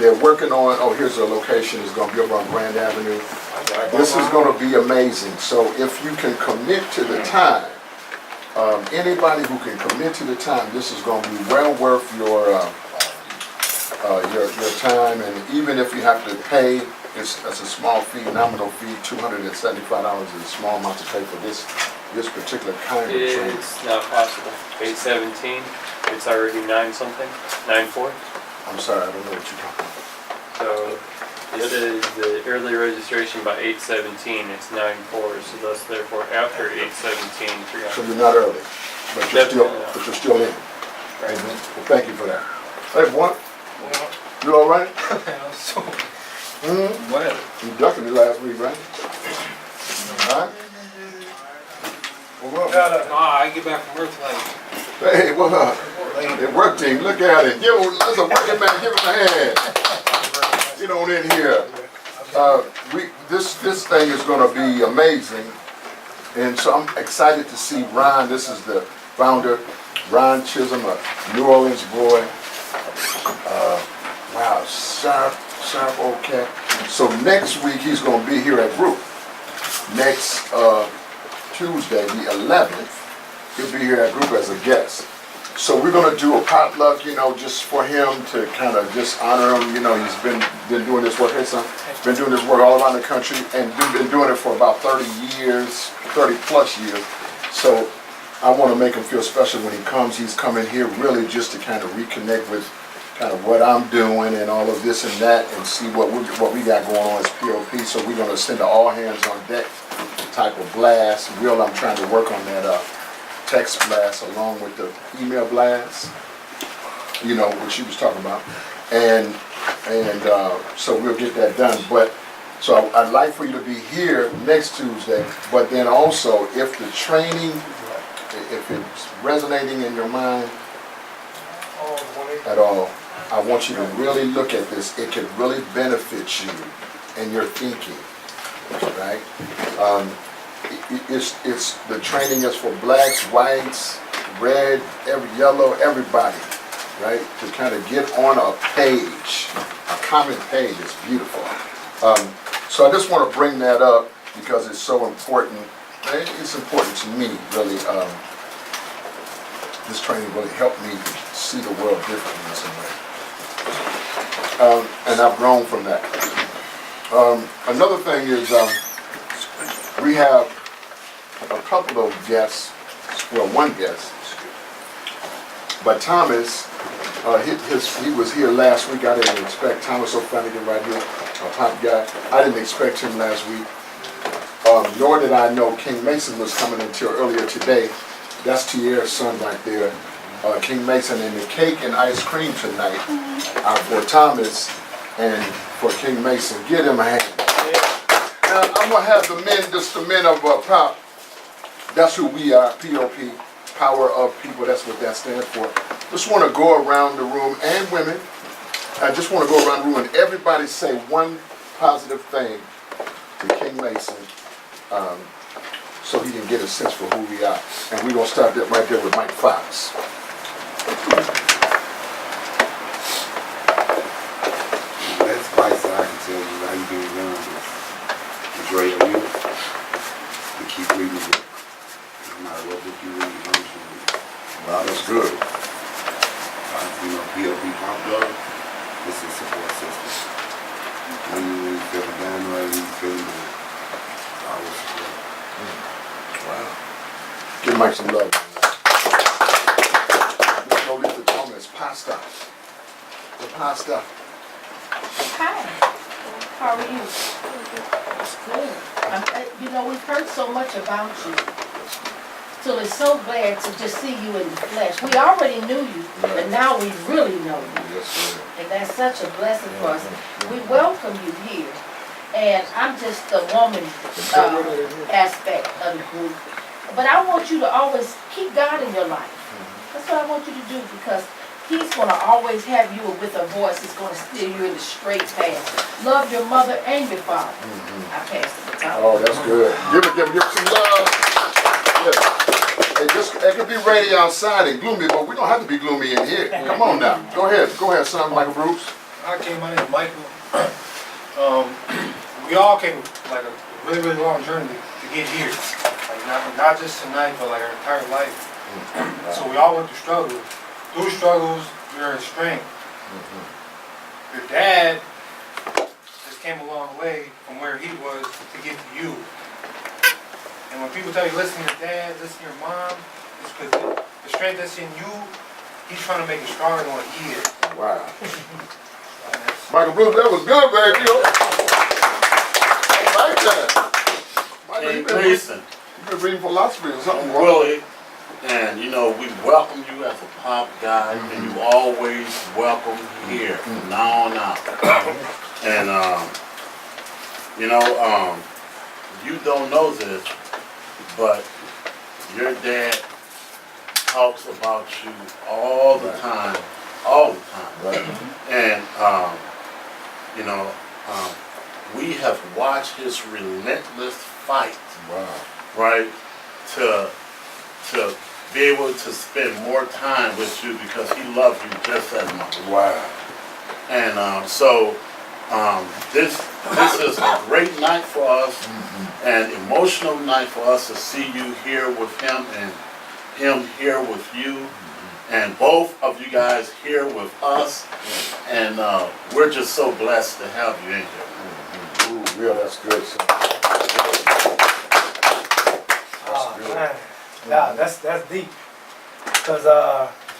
They're working on, oh, here's a location, it's gonna be over on Grand Avenue. This is gonna be amazing. So if you can commit to the time, anybody who can commit to the time, this is gonna be well worth your time. And even if you have to pay, it's a small fee, nominal fee, $275 is a small amount to pay for this particular kind of training. It's not possible. 817, it's already 9-something, 9-4. I'm sorry, I don't know what you're talking about. So it says the early registration by 817, it's 9-4, so thus therefore after 817, So you're not early, but you're still in. Right. Well, thank you for that. Hey, what? You all right? Well, You ducking me last week, right? All right? Well, I get back from work late. hey, what up? The work team, look at it. Let's a working man, give him a hand. Get on in here. This thing is going to be amazing, and so I'm excited to see Ron. This is the founder, Ron Chisholm, a New Orleans boy. Wow, sharp old cat. So next week he's going to be here at Group. Next Tuesday, the 11th, he'll be here at Group as a guest. So we're going to do a potluck, just for him to kind of just honor him. He's been doing this work. Hey, son, been doing this work all around the country and been doing it for about 30 plus years. So I want to make him feel special when he comes. He's coming here really just to kind of reconnect with kind of what I'm doing and all of this and that, and see what we got going on as POP. So we're going to send an all hands on deck type of blast. I'm trying to work on that text blast along with the email blast, what she was talking about, and so we'll get that done. But so I'd like for you to be here next Tuesday, but then also if the training, if it's resonating in your mind at all, I want you to really look at this. It can really benefit you and your thinking, right? It's the training is for blacks, whites, red, yellow, everybody, right? To kind of get on a page, a common page. Is beautiful. So I just want to bring that up because it's so important. It's important to me, really. This training really helped me see the world differently in some way. And I've grown from that. Another thing is we have a couple of guests, well, one guest, but Thomas, he was here last week. I didn't expect Thomas O'Flanagan right here, a pop guy. I didn't expect him last week, nor did I know King Mason was coming until earlier today. That's Tierra's son right there, King Mason, and the cake and ice cream tonight are for Thomas and for King Mason. Give him a hand. Now, I'm going to have the men, just the men of POP. That's who we are, POP, Power of People. That's what that stands for. Just want to go around the room, and women. I just want to go around the room and everybody say one positive thing to King Mason so he can get a sense for who we are. And we're going to start that right there with Mike Fox. That's advice that I can tell you how you do it around this. Enjoy your youth and keep reading the book. No matter what book you read, don't you read. Wow, that's good. POP Pop Club, this is support system. When you feeling down right, when you feeling good, I always support. Wow. Give Mike some love. Miss Nolita Thomas, pasta. The pasta. Hi, how are you? It's good. We've heard so much about you. So we're so glad to just see you in the flesh. We already knew you, but now we really know you. Yes, sir. And that's such a blessing for us. We welcome you here. And I'm just the woman aspect of the group. But I want you to always keep God in your life. That's what I want you to do, because He's going to always have you with a voice that's going to steer you in the straight path. Love your mother and your father. I pass the baton. Oh, that's good. Give some love. Yeah. It could be rainy outside and gloomy, but we don't have to be gloomy in here. Come on now. Go ahead, son, Michael Bruce. Okay, my name is Michael. We all came like a really, really long journey to get here. Like not just tonight, but like our entire life. So we all went through struggles. Through struggles, there is strength. Your dad just came a long way from where he was to get to you. And when people tell you, listen to your dad, listen to your mom, it's because the strength that's in you, he's trying to make it stronger than what he is. Wow. Michael Blue, that was good, baby. I like that. Michael, Hey, you've been reading philosophy or something, bro. Willie, and you know, we welcome you as a pop guy, and you always welcome here from now on out. And, you know, you don't know this, but your dad talks about you all the time, Right. And, you know, we have watched his relentless fight, Wow. right, to be able to spend more time with you because he loves you just as much. Wow. And so this is a great night for us, an emotional night for us to see you here with him and him here with you, and both of you guys here with us. And we're just so blessed to have you in here. Ooh, yeah, that's good. Son. Oh, good. man. Yeah, that's deep. Cause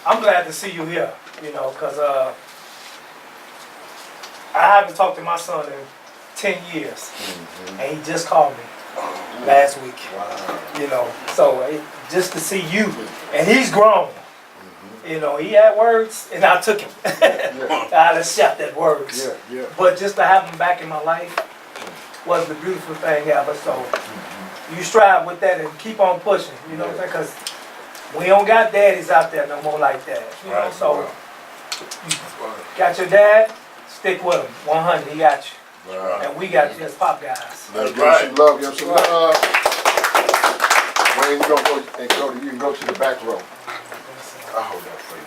I'm glad to see you here. You know, cause I haven't talked to my son in 10 years, and he just called me last week. Wow. You know, so just to see you, and he's grown. You know, he had words, and I took him. I just shot that words. Yeah, yeah. But just to have him back in my life was the beautiful thing ever. So you strive with that and keep on pushing. You know what I'm saying? Because we don't got daddies out there no more like that. You know, Right. so you got your dad, stick with him. 100, he got you. Right. And we got you as pop guys. Let's That's give him right. some love, give him some love. Wayne, we're gonna go and you can go to the back row. I'll hold that for you.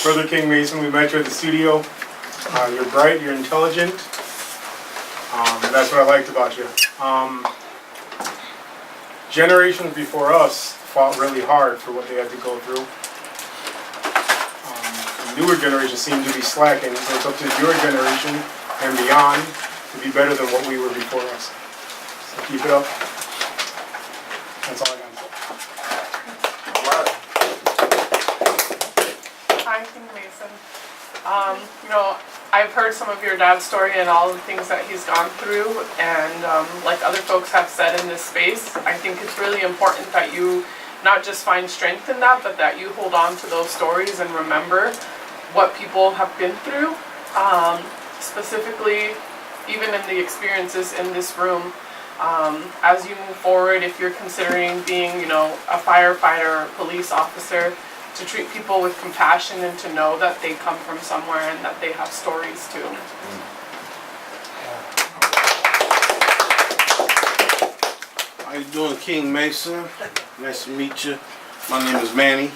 Brother King Mason, we met you at the studio. You're bright, you're intelligent, and that's what I liked about you. Generations before us fought really hard for what they had to go through. The newer generation seemed to be slacking, so it's up to your generation and beyond to be better than what we were before us. So keep it up. That's all I got. Hi, King Mason. You know, I've heard some of your dad's story and all the things that he's gone through, and like other folks have said in this space, I think it's really important that you not just find strength in that, but that you hold on to those stories and remember what people have been through. Specifically, even in the experiences in this room, as you move forward, if you're considering being, you know, a firefighter or police officer, to treat people with compassion and to know that they come from somewhere and that they have stories too. How you doing, King Mason? Nice to meet you. My name is Manny.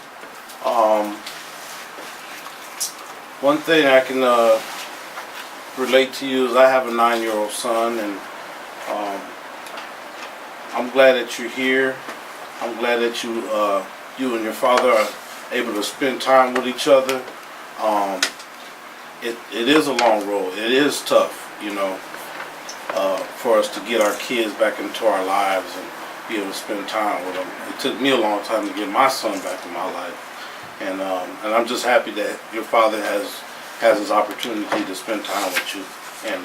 One thing I can relate to you is I have a 9-year-old son, and I'm glad that you're here. I'm glad that you and your father are able to spend time with each other. It is a long road. It is tough, you know, for us to get our kids back into our lives and be able to spend time with them. It took me a long time to get my son back in my life, and I'm just happy that your father has this opportunity to spend time with you, and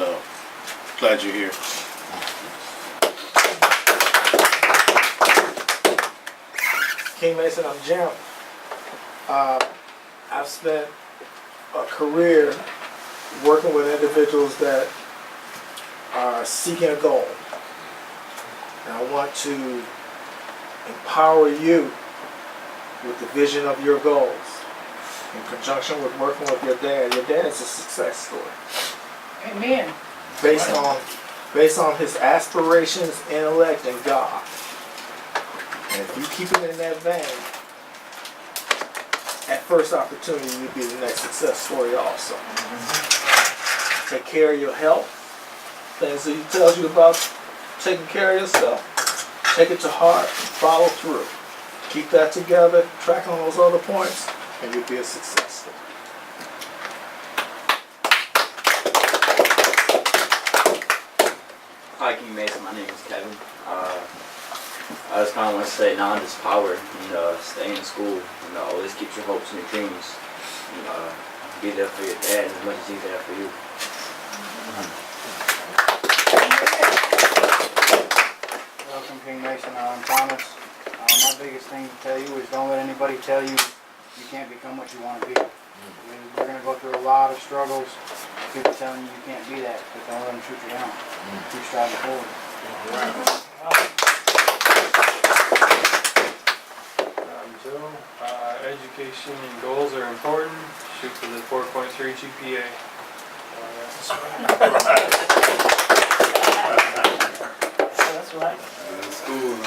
glad you're here. King Mason, I'm Jim. I've spent a career working with individuals that are seeking a goal. And I want to empower you with the vision of your goals in conjunction with working with your dad. Your dad is a success story. Amen. Based on his aspirations, intellect, and God. And if you keep it in that vein, at first opportunity, you'll be the next success story also. Take care of your health. Things that he tells you about taking care of yourself. Take it to heart and follow through. Keep that together, track on those other points, and you'll be a success. Hi, King Mason. My name is Kevin. I just kind of want to say knowledge is power, and stay in school, and always keep your hopes and your dreams. And, be there for your dad as much as he's there for you. Welcome, King Mason. I'm Thomas. My biggest thing to tell you is don't let anybody tell you you can't become what you want to be. We're going to go through a lot of struggles. People telling you you can't be that, but don't let them shoot you down. Keep striving forward. Joe, education and goals are important. Shoot for the 4.3 GPA. That's right. School, I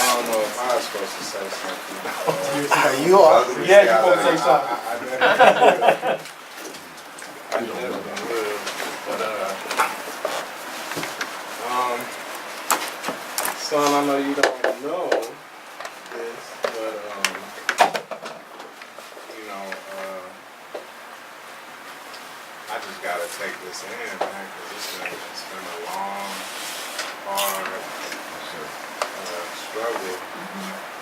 don't know if I was supposed to say something. You are. Yeah, you're supposed to say something. I definitely would, but son, I know you don't know this, but you know, I just gotta take this in, man, because it's been a long, hard struggle.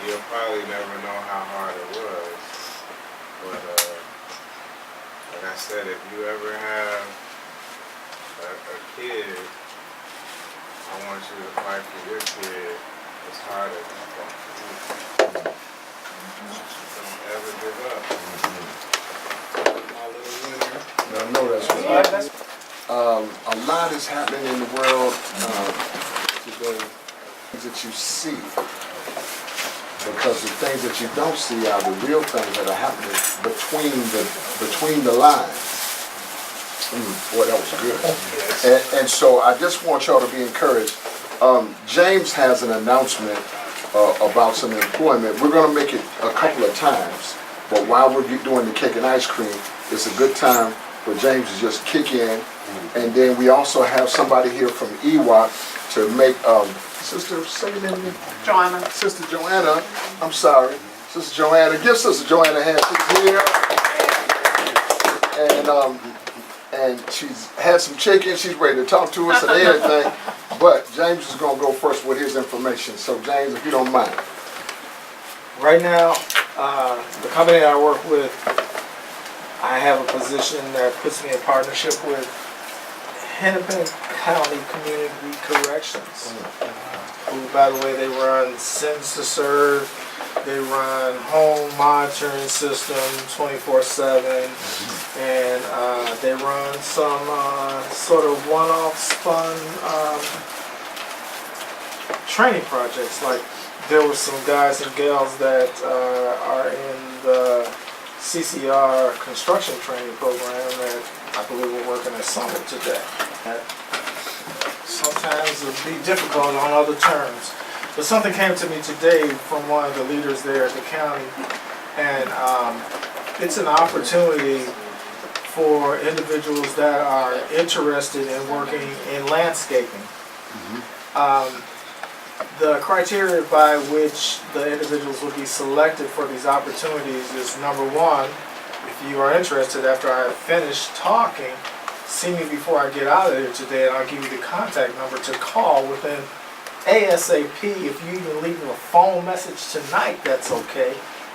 You'll probably never know how hard it was, but like I said, if you ever have a kid, I want you to fight for your kid as hard as you fought for you. Don't ever give up. My little winner. I know that's right. A lot is happening in the world today, things that you see. Because the things that you don't see are the real things that are happening between the lines. Boy, that was good. And so I just want y'all to be encouraged. James has an announcement about some employment. We're going to make it a couple of times, but while we're doing the cake and ice cream, it's a good time for James to just kick in. And then we also have somebody here from EWOC to make, Sister, say your name again. Joanna. Sister Joanna, I'm sorry. Sister Joanna, give Sister Joanna a hand. She's here. And she's had some chicken. She's ready to talk to us and everything. But James is going to go first with his information. So James, if you don't mind. Right now, the company I work with, I have a position that puts me in partnership with Hennepin County Community Corrections, who, by the way, they run Sentence to Serve, they run home monitoring system 24/7, and they run some sort of one-off fun training projects. Like there were some guys and gals that are in the CCR construction training program that I believe we're working at Summit today. Sometimes it'll be difficult on other terms. But something came to me today from one of the leaders there at the county, and it's an opportunity for individuals that are interested in working in landscaping. The criteria by which the individuals will be selected for these opportunities is, number one, if you are interested, after I finish talking, see me before I get out of here today, and I'll give you the contact number to call within ASAP. If you even leave them a phone message tonight, that's okay.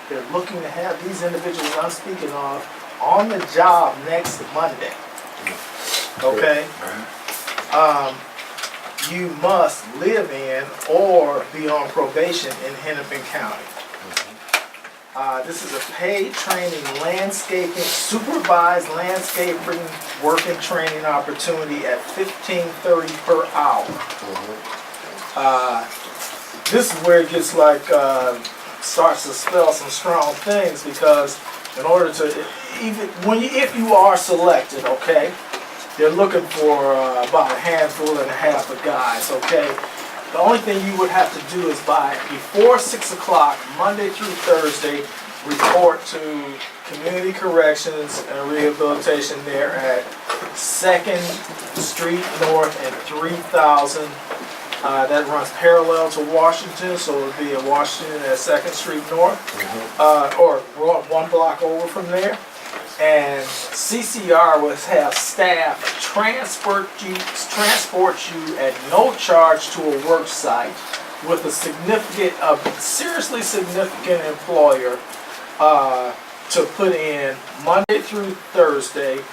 They're looking to have these individuals I'm speaking of on the job next Monday. Okay? You must live in or be on probation in Hennepin County. This is a paid training, landscaping, supervised landscaping working training opportunity at $15.30 per hour. This is where it gets like, starts to spell some strong things, because in order to, even if you are selected, okay, they're looking for about a handful and a half of guys, okay? The only thing you would have to do is before 6 o'clock, Monday through Thursday, report to Community Corrections and Rehabilitation there at 2nd Street North and 3000. That runs parallel to Washington, so it would be in Washington at 2nd Street North, or 1 block over from there. And CCR will have staff transport you at no charge to a work site with a seriously significant employer to put in Monday through Thursday,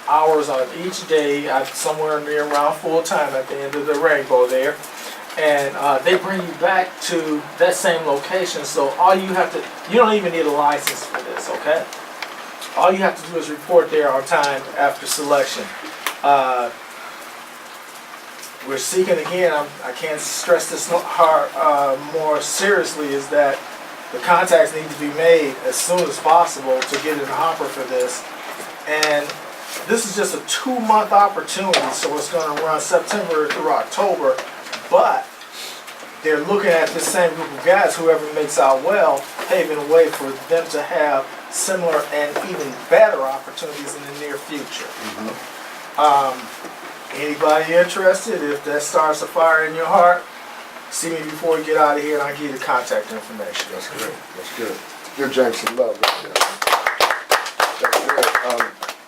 hours on each day, somewhere near around full time at the end of the rainbow there. And they bring you back to that same location. So all you have to, you don't even need a license for this, okay? All you have to do is report there on time after selection. We're seeking again, I can't stress this more seriously, is that the contacts need to be made as soon as possible to get in the hopper for this. And this is just a 2-month opportunity, so it's going to run September through October. But they're looking at this same group of guys, whoever makes out well, paving a way for them to have similar and even better opportunities in the near future. Anybody interested? If that starts a fire in your heart, see me before you get out of here, and I'll give you the contact information. That's good. That's good. Give James some love. That's good.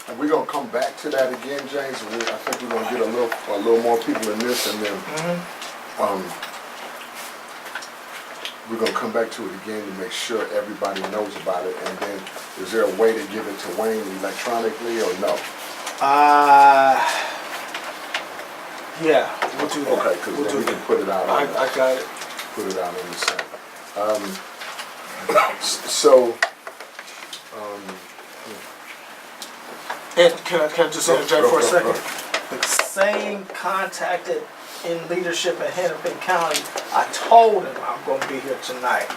And we're gonna come back to that again, James. I think we're gonna get a little more people in this, and then we're gonna come back to it again to make sure everybody knows about it. And then, is there a way to give it to Wayne electronically or no? Yeah, we'll do that. Okay, because then we can put it out. I got it. Put it out on the site. And can I just interject for a second? The same contacted in leadership in Hennepin County, I told him I'm going to be here tonight,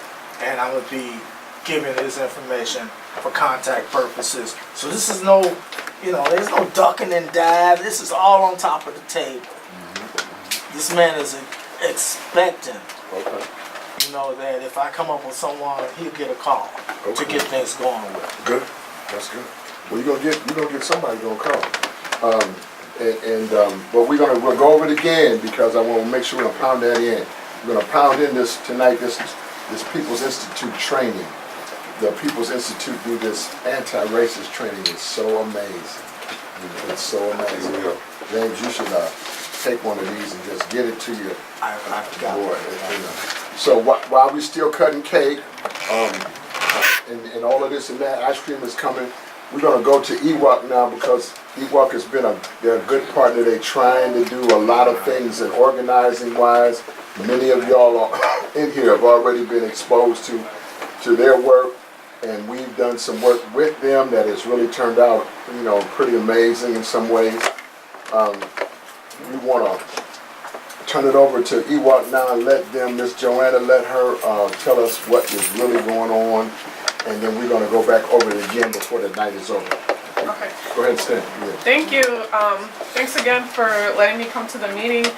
and I'm going to be giving his information for contact purposes. So this is no, there's no ducking and dive. This is all on top of the table. This man is expecting, that if I come up with someone, he'll get a call to get things going with. Good. That's good. Well, you're gonna get somebody gonna call. But we'll go over it again because I want to make sure we're gonna pound that in. We're gonna pound in this tonight. This People's Institute training. The People's Institute do this anti-racist training. It's so amazing. It's so amazing. James, you should take one of these and just get it to your board. So while we still cutting cake, and all of this and that, ice cream is coming. We're gonna go to EWOC now because EWOC has been they're a good partner. They're trying to do a lot of things and organizing wise. Many of y'all in here have already been exposed to their work, and we've done some work with them that has really turned out, pretty amazing in some ways. We want to turn it over to EWOC now and let them, Miss Joanna, let her tell us what is really going on, and then we're going to go back over it again before the night is over. Okay. Go ahead, Stan. Yeah. Thank you. Thanks again for letting me come to the meeting.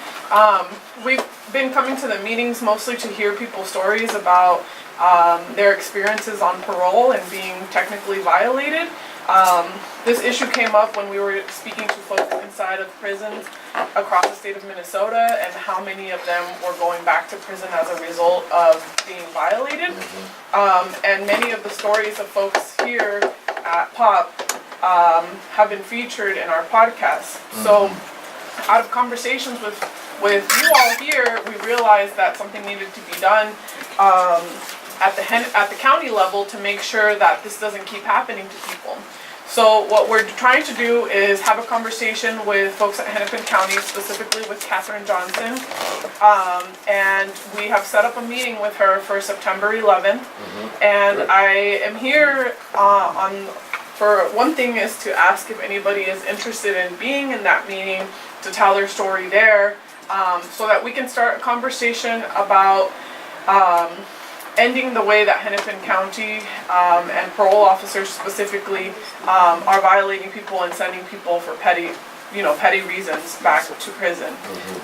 We've been coming to the meetings mostly to hear people's stories about their experiences on parole and being technically violated. This issue came up when we were speaking to folks inside of prisons across the state of Minnesota and how many of them were going back to prison as a result of being violated. And many of the stories of folks here at POP have been featured in our podcast. So out of conversations with you all here, we realized that something needed to be done at the county level to make sure that this doesn't keep happening to people. So what we're trying to do is have a conversation with folks at Hennepin County, specifically with Katherine Johnson, and we have set up a meeting with her for September 11th. And I am here for one thing is to ask if anybody is interested in being in that meeting to tell their story there, so that we can start a conversation about ending the way that Hennepin County and parole officers specifically are violating people and sending people for petty petty reasons back to prison.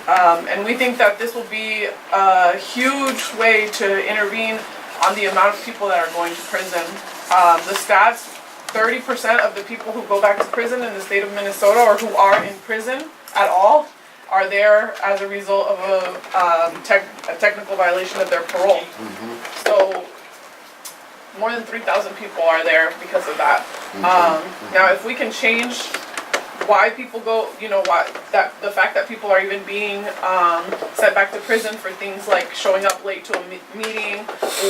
And we think that this will be a huge way to intervene on the amount of people that are going to prison. The stats, 30% of the people who go back to prison in the state of Minnesota or who are in prison at all are there as a result of a technical violation of their parole. So more than 3,000 people are there because of that. Now, if we can change why people go, the fact that people are even being sent back to prison for things like showing up late to a meeting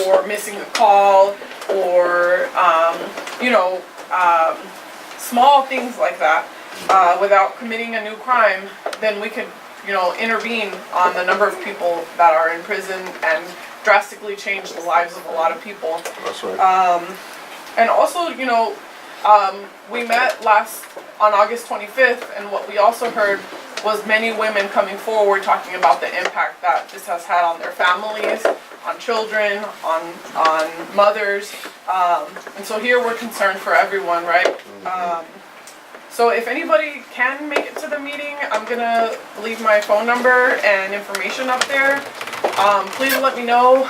or missing a call or, small things like that, without committing a new crime, then we could, intervene on the number of people that are in prison and drastically change the lives of a lot of people. That's right. And also, we met on August 25th, and what we also heard was many women coming forward talking about the impact that this has had on their families, on children, on mothers. And so here we're concerned for everyone, right? So if anybody can make it to the meeting, I'm gonna leave my phone number and information up there. Please let me know.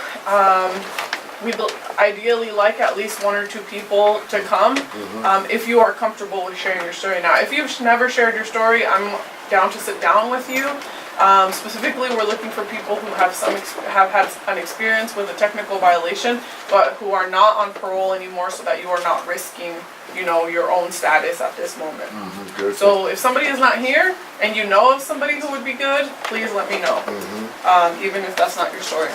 We'd ideally like at least 1 or 2 people to come, if you are comfortable with sharing your story. Now, if you've never shared your story, I'm down to sit down with you. Specifically, we're looking for people who have had an experience with a technical violation, but who are not on parole anymore, so that you are not risking, your own status at this moment. So if somebody is not here and you know of somebody who would be good, please let me know, even if that's not your story.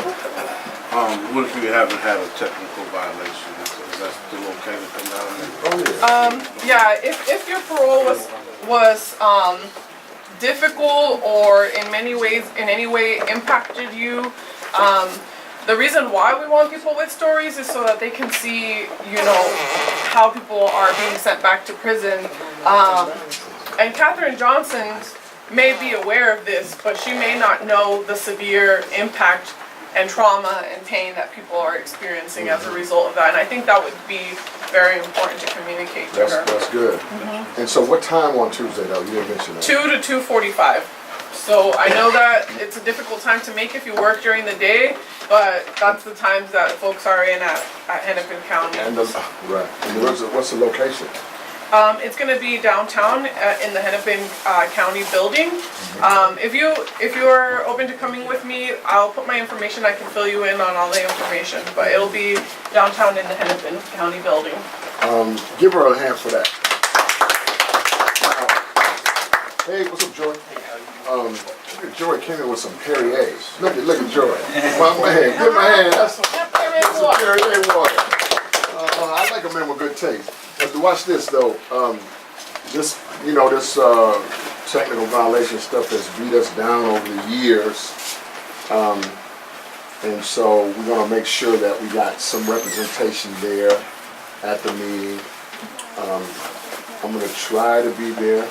What if you haven't had a technical violation? Is that still okay to come down there? Yeah, if your parole was difficult or in any way impacted you, the reason why we want people with stories is so that they can see, how people are being sent back to prison. And Katherine Johnson may be aware of this, but she may not know the severe impact and trauma and pain that people are experiencing as a result of that. And I think that would be very important to communicate to her. That's good. And so what time on Tuesday, though? You didn't mention that. 2 to 2:45. So I know that it's a difficult time to make if you work during the day, but that's the times that folks are in at Hennepin County. And right. And what's the location? It's going to be downtown in the Hennepin County building. If you are open to coming with me, I'll put my information. I can fill you in on all the information, but it'll be downtown in the Hennepin County building. Give her a hand for that. Hey, what's up, Joy? Look at Joy came in with some Perrier. Look at Joy. My man, give my hand. That's some Perrier water. I like a man with good taste. But watch this though. This technical violation stuff has beat us down over the years. And so we're gonna make sure that we got some representation there at the meeting. I'm gonna try to be there.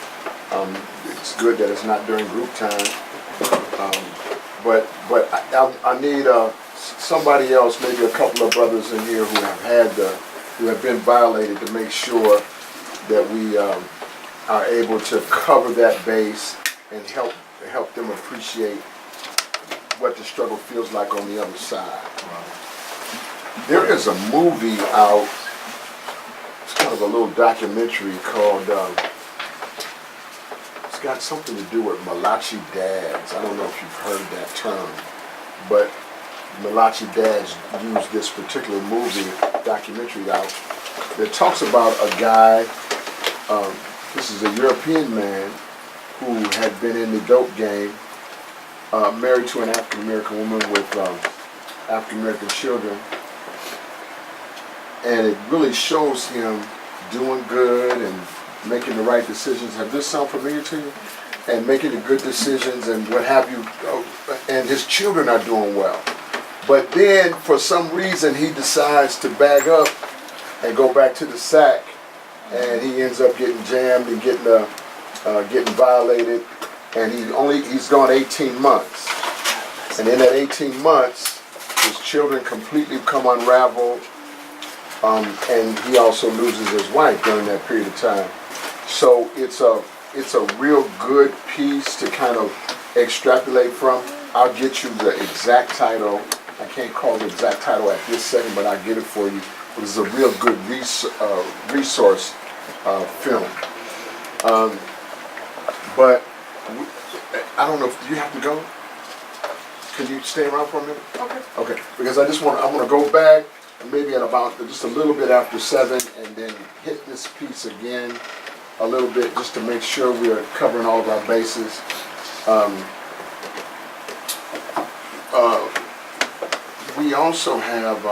It's good that it's not during group time. But I need somebody else, maybe a couple of brothers in here who have been violated, to make sure that we are able to cover that base and help them appreciate what the struggle feels like on the other side. There is a movie out, it's kind of a little documentary called, it's got something to do with Malachi dads. I don't know if you've heard that term, but Malachi dads used this particular movie documentary out that talks about a guy, this is a European man who had been in the dope game, married to an African American woman with African American children, and it really shows him doing good and making the right decisions. Have this sound familiar to you? And making the good decisions and what have you, and his children are doing well. But then, for some reason, he decides to bag up and go back to the sack, and he ends up getting jammed and getting violated, and he's gone 18 months. And in that 18 months, his children completely come unraveled, and he also loses his wife during that period of time. So it's it's a real good piece to kind of extrapolate from. I'll get you the exact title. I can't call the exact title at this second, but I'll get it for you. It was a real good resource film. But I don't know if you have to go. Can you stay around for a minute? Okay. Okay, because I want to go back maybe at about just a little bit after 7 and then hit this piece again a little bit just to make sure we are covering all of our bases. We also have,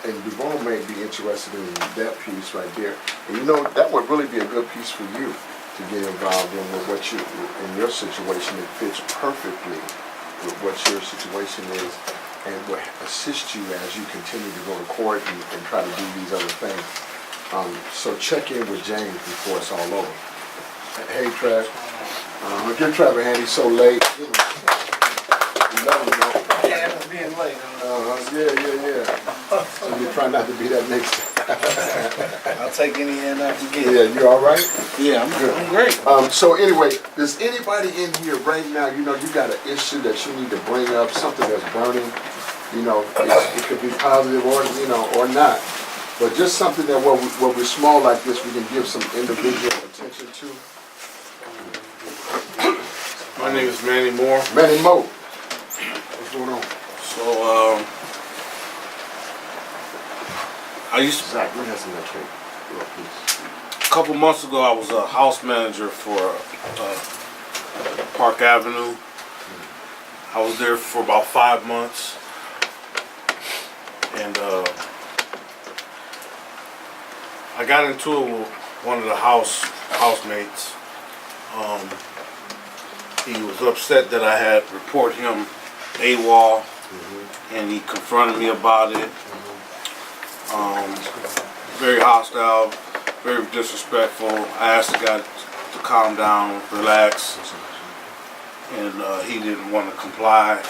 and Duvall may be interested in that piece right there. And you know, that would really be a good piece for you to get involved in with what you, in your situation. It fits perfectly with what your situation is and will assist you as you continue to go to court and try to do these other things. So check in with James before it's all over. Hey, Trav. Give Trav a hand. He's so late. You love him, though. Yeah, I'm being late. Yeah. So you try not to be that next time. I'll take any hand I can get. Yeah, you all right? Yeah, I'm great. So anyway, does anybody in here right now, you know, you got an issue that you need to bring up, something that's burning, you know, it could be positive or, you know, or not. But just something that when we're small like this, we can give some individual attention to. My name is Manny Moore. Manny Moore. What's going on? So, I used to, Zach, we have some that cake. a couple months ago, I was a house manager for Park Avenue. I was there for about 5 months. And I got into it with one of the housemates. He was upset that I had reported him AWOL, and he confronted me about it. Very hostile, very disrespectful. I asked the guy to calm down, relax, and he didn't want to comply.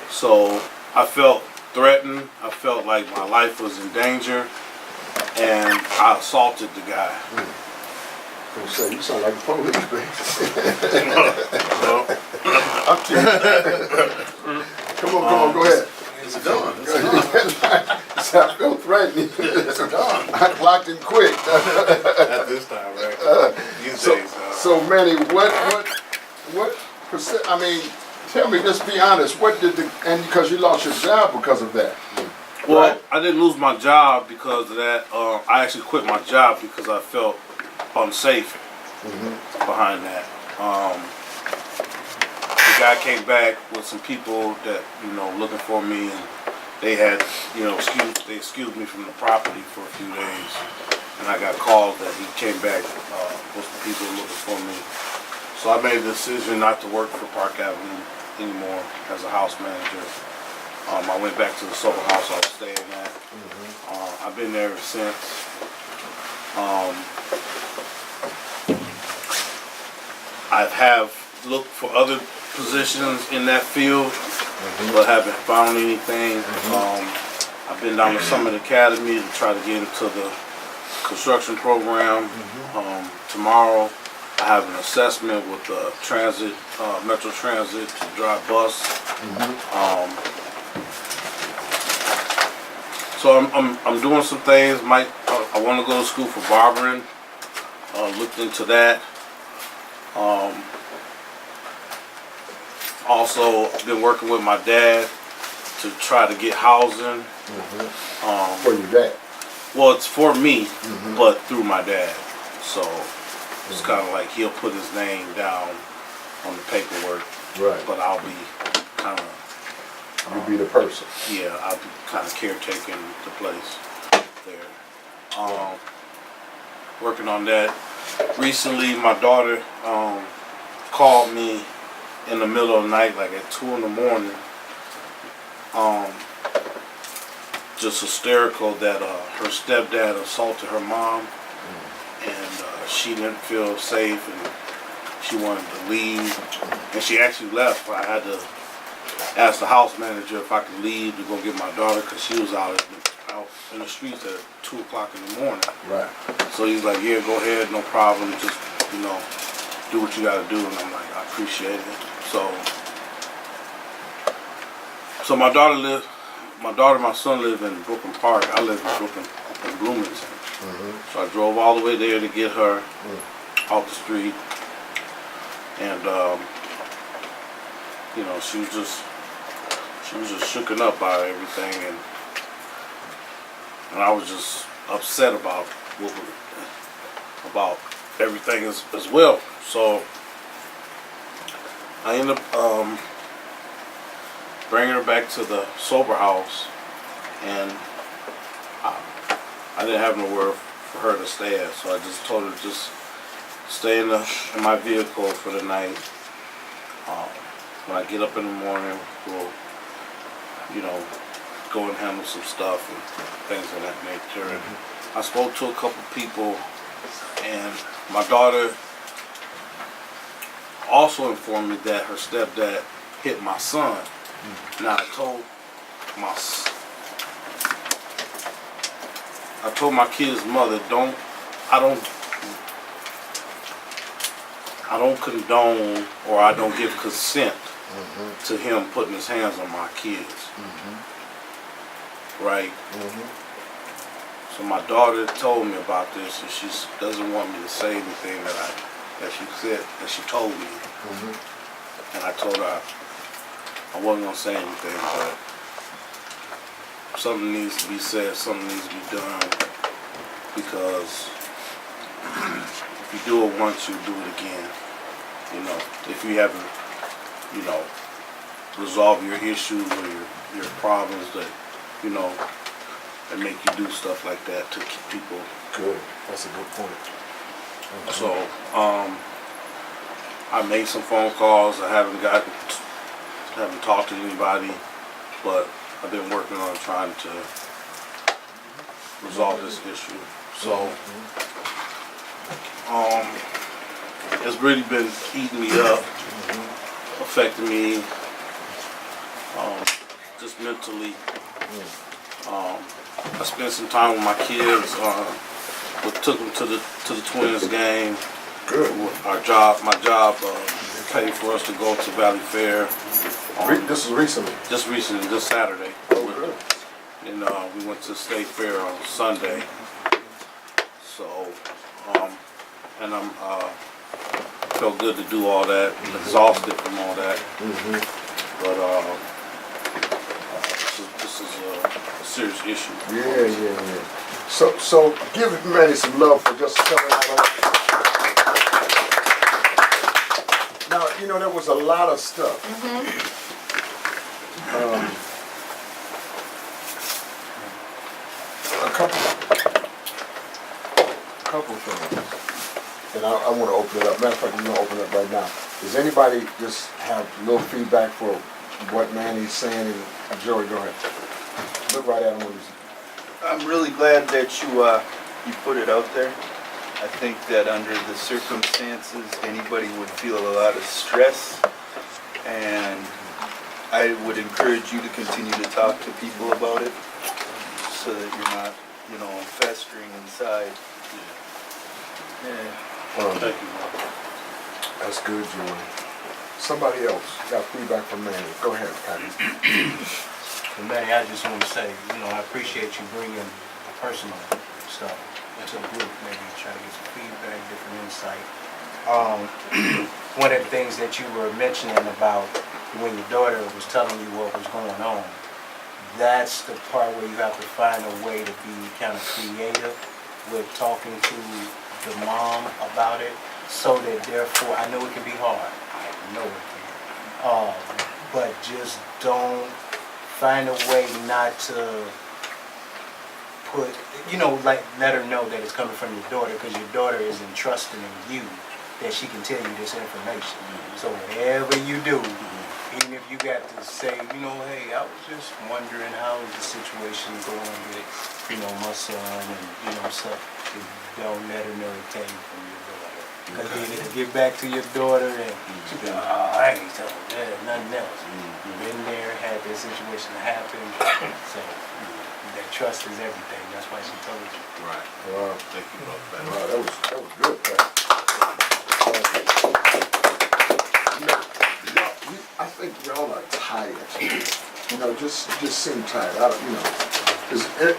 So I felt threatened. I felt like my life was in danger, and I assaulted the guy. I'm saying, you sound like a police, baby. Well, Come on, go ahead. It's done. I feel threatened. It's done. I clocked him quick. at this time, right? These days. So Manny, what percent? I mean, tell me, just be honest. What did and because you lost your job because of that? Well, right? I didn't lose my job because of that. I actually quit my job because I felt unsafe behind that. The guy came back with some people that, you know, looking for me, and they had, you know, excused me from the property for a few days, and I got called that he came back with some people looking for me. So I made the decision not to work for Park Avenue anymore as a house manager. I went back to the Soho house I was staying at. I've been there ever since. I have looked for other positions in that field, but haven't found anything. I've been down to Summit Academy to try to get into the construction program. Tomorrow I have an assessment with the transit, Metro Transit to drive bus. So I'm doing some things. I want to go to school for barbering. Looked into that. Also been working with my dad to try to get housing. For your dad? Well, it's for me, but through my dad. So it's kind of like he'll put his name down on the paperwork, Right. but I'll be kind of, You'll be the person. yeah, I'll be kind of caretaking the place there. Working on that. Recently, my daughter called me in the middle of the night, like at 2 in the morning, just hysterical that her stepdad assaulted her mom, and she didn't feel safe, and she wanted to leave, and she actually left. I had to ask the house manager if I could leave to go get my daughter, because she was out in the streets at 2 o'clock in the morning. Right. So he's like, yeah, go ahead, no problem. Just, you know, do what you gotta do. And I'm like, I appreciate it. So my daughter and my son live in Brooklyn Park. I live in Brooklyn, in Bloomington. So I drove all the way there to get her off the street. And, you know, she was just shooken up by everything. And I was just upset about everything as well. So I ended up bringing her back to the sober house, and I didn't have nowhere for her to stay at, so I just told her to just stay in my vehicle for the night. When I get up in the morning, we'll, you know, go and handle some stuff and things of that nature. And I spoke to a couple people, and my daughter also informed me that her stepdad hit my son. Now I told my kid's mother, I don't condone, or I don't give consent to him putting his hands on my kids. Right? So my daughter told me about this, and she doesn't want me to say anything that she told me. And I told her I wasn't gonna say anything, but something needs to be said, something needs to be done, because if you do it once, you do it again. You know, if you haven't, you know, resolved your issues or your problems, that, you know, that make you do stuff like that to keep people. Good. That's a good point. So, I made some phone calls. I haven't talked to anybody, but I've been working on trying to resolve this issue. So, it's really been eating me up, affecting me, just mentally. I spent some time with my kids. Took them to the Twins game. Good. My job paid for us to go to Valley Fair. This is recently? Just recently, this Saturday. Oh, good. And we went to State Fair on Sunday. So, and I'm felt good to do all that. I'm exhausted from all that. But this is a serious issue. Yeah. So give Manny some love for just coming out. Now, you know, there was a lot of stuff. A couple things. And I want to open it up. Matter of fact, we're going to open it up right now. Does anybody just have a little feedback for what Manny's saying? And Joey, go ahead. Look right at him when he's... I'm really glad that you put it out there. I think that under the circumstances, anybody would feel a lot of stress, and I would encourage you to continue to talk to people about it, so that you're not, you know, festering inside. Thank you. That's good, Joey. Somebody else got feedback from Manny. Go ahead, Patty. Manny, I just want to say, you know, I appreciate you bringing the personal stuff into the group, maybe try to get some feedback, different insight. One of the things that you were mentioning about when your daughter was telling you what was going on, that's the part where you have to find a way to be kind of creative with talking to the mom about it, so that therefore, I know it can be hard, I know it can, but just don't find a way not to put, you know, like let her know that it's coming from your daughter, because your daughter is entrusting in you that she can tell you this information. So whatever you do, even if you got to say, you know, hey, I was just wondering how is the situation going with, you know, my son and, you know, stuff. Don't let her know it came from your daughter. Because then it'll get back to your daughter and she'll be like, oh, I ain't telling her nothing else. You've been there, had that situation happen. So That trust is everything. That's why she told you. Right. Wow, Thank you, brother. wow, that was good, Pat. I think y'all are tired. You know, just seem tired. I don't, you know,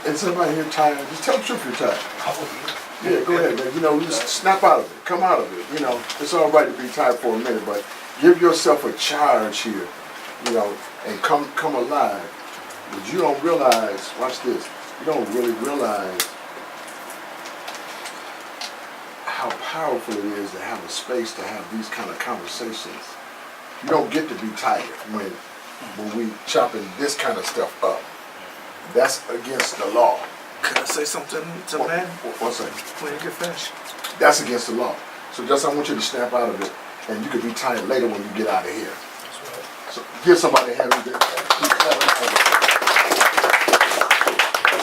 is somebody here tired? Just tell the truth you're tired. Yeah, go ahead, man. You know, just snap out of it. Come out of it. You know, it's all right to be tired for a minute, but give yourself a charge here. You know, and come alive. But you don't realize. Watch this. You don't really realize how powerful it is to have a space to have these kind of conversations. You don't get to be tired when we chopping this kind of stuff up. That's against the law. Can I say something to man? One second. When you get finished. That's against the law. So just I want you to snap out of it, and you could be tired later when you get out of here. So give somebody a hand.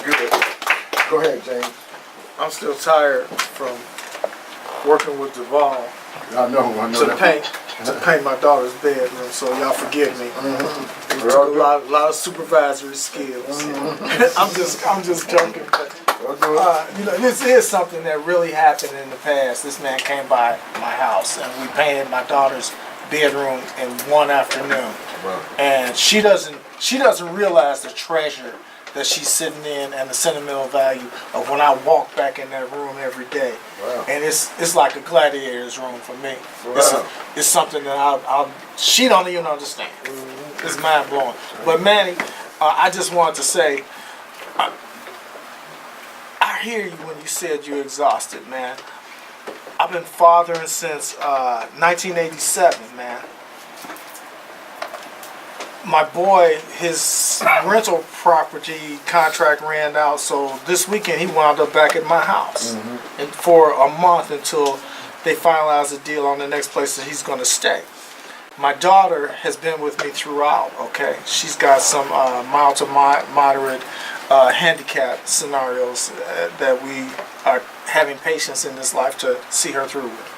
Good. Go ahead, James. I'm still tired from working with Duval I know to paint my daughter's bedroom, so y'all forgive me. It took a lot of supervisory skills. I'm just joking, but you know, this is something that really happened in the past. This man came by my house and we painted my daughter's bedroom in one afternoon, and she doesn't realize the treasure that she's sitting in and the sentimental value of when I walk back in that room every day. Wow. And it's like a gladiator's room for me. Wow. It's something that she don't even understand. It's mind blowing. But Manny, I just wanted to say, I hear you when you said you're exhausted, man. I've been fathering since 1987, man. My boy, his rental property contract ran out, so this weekend he wound up back at my house and for a month until they finalize the deal on the next place that he's going to stay. My daughter has been with me throughout, okay? She's got some mild to moderate handicap scenarios that we are having patience in this life to see her through with.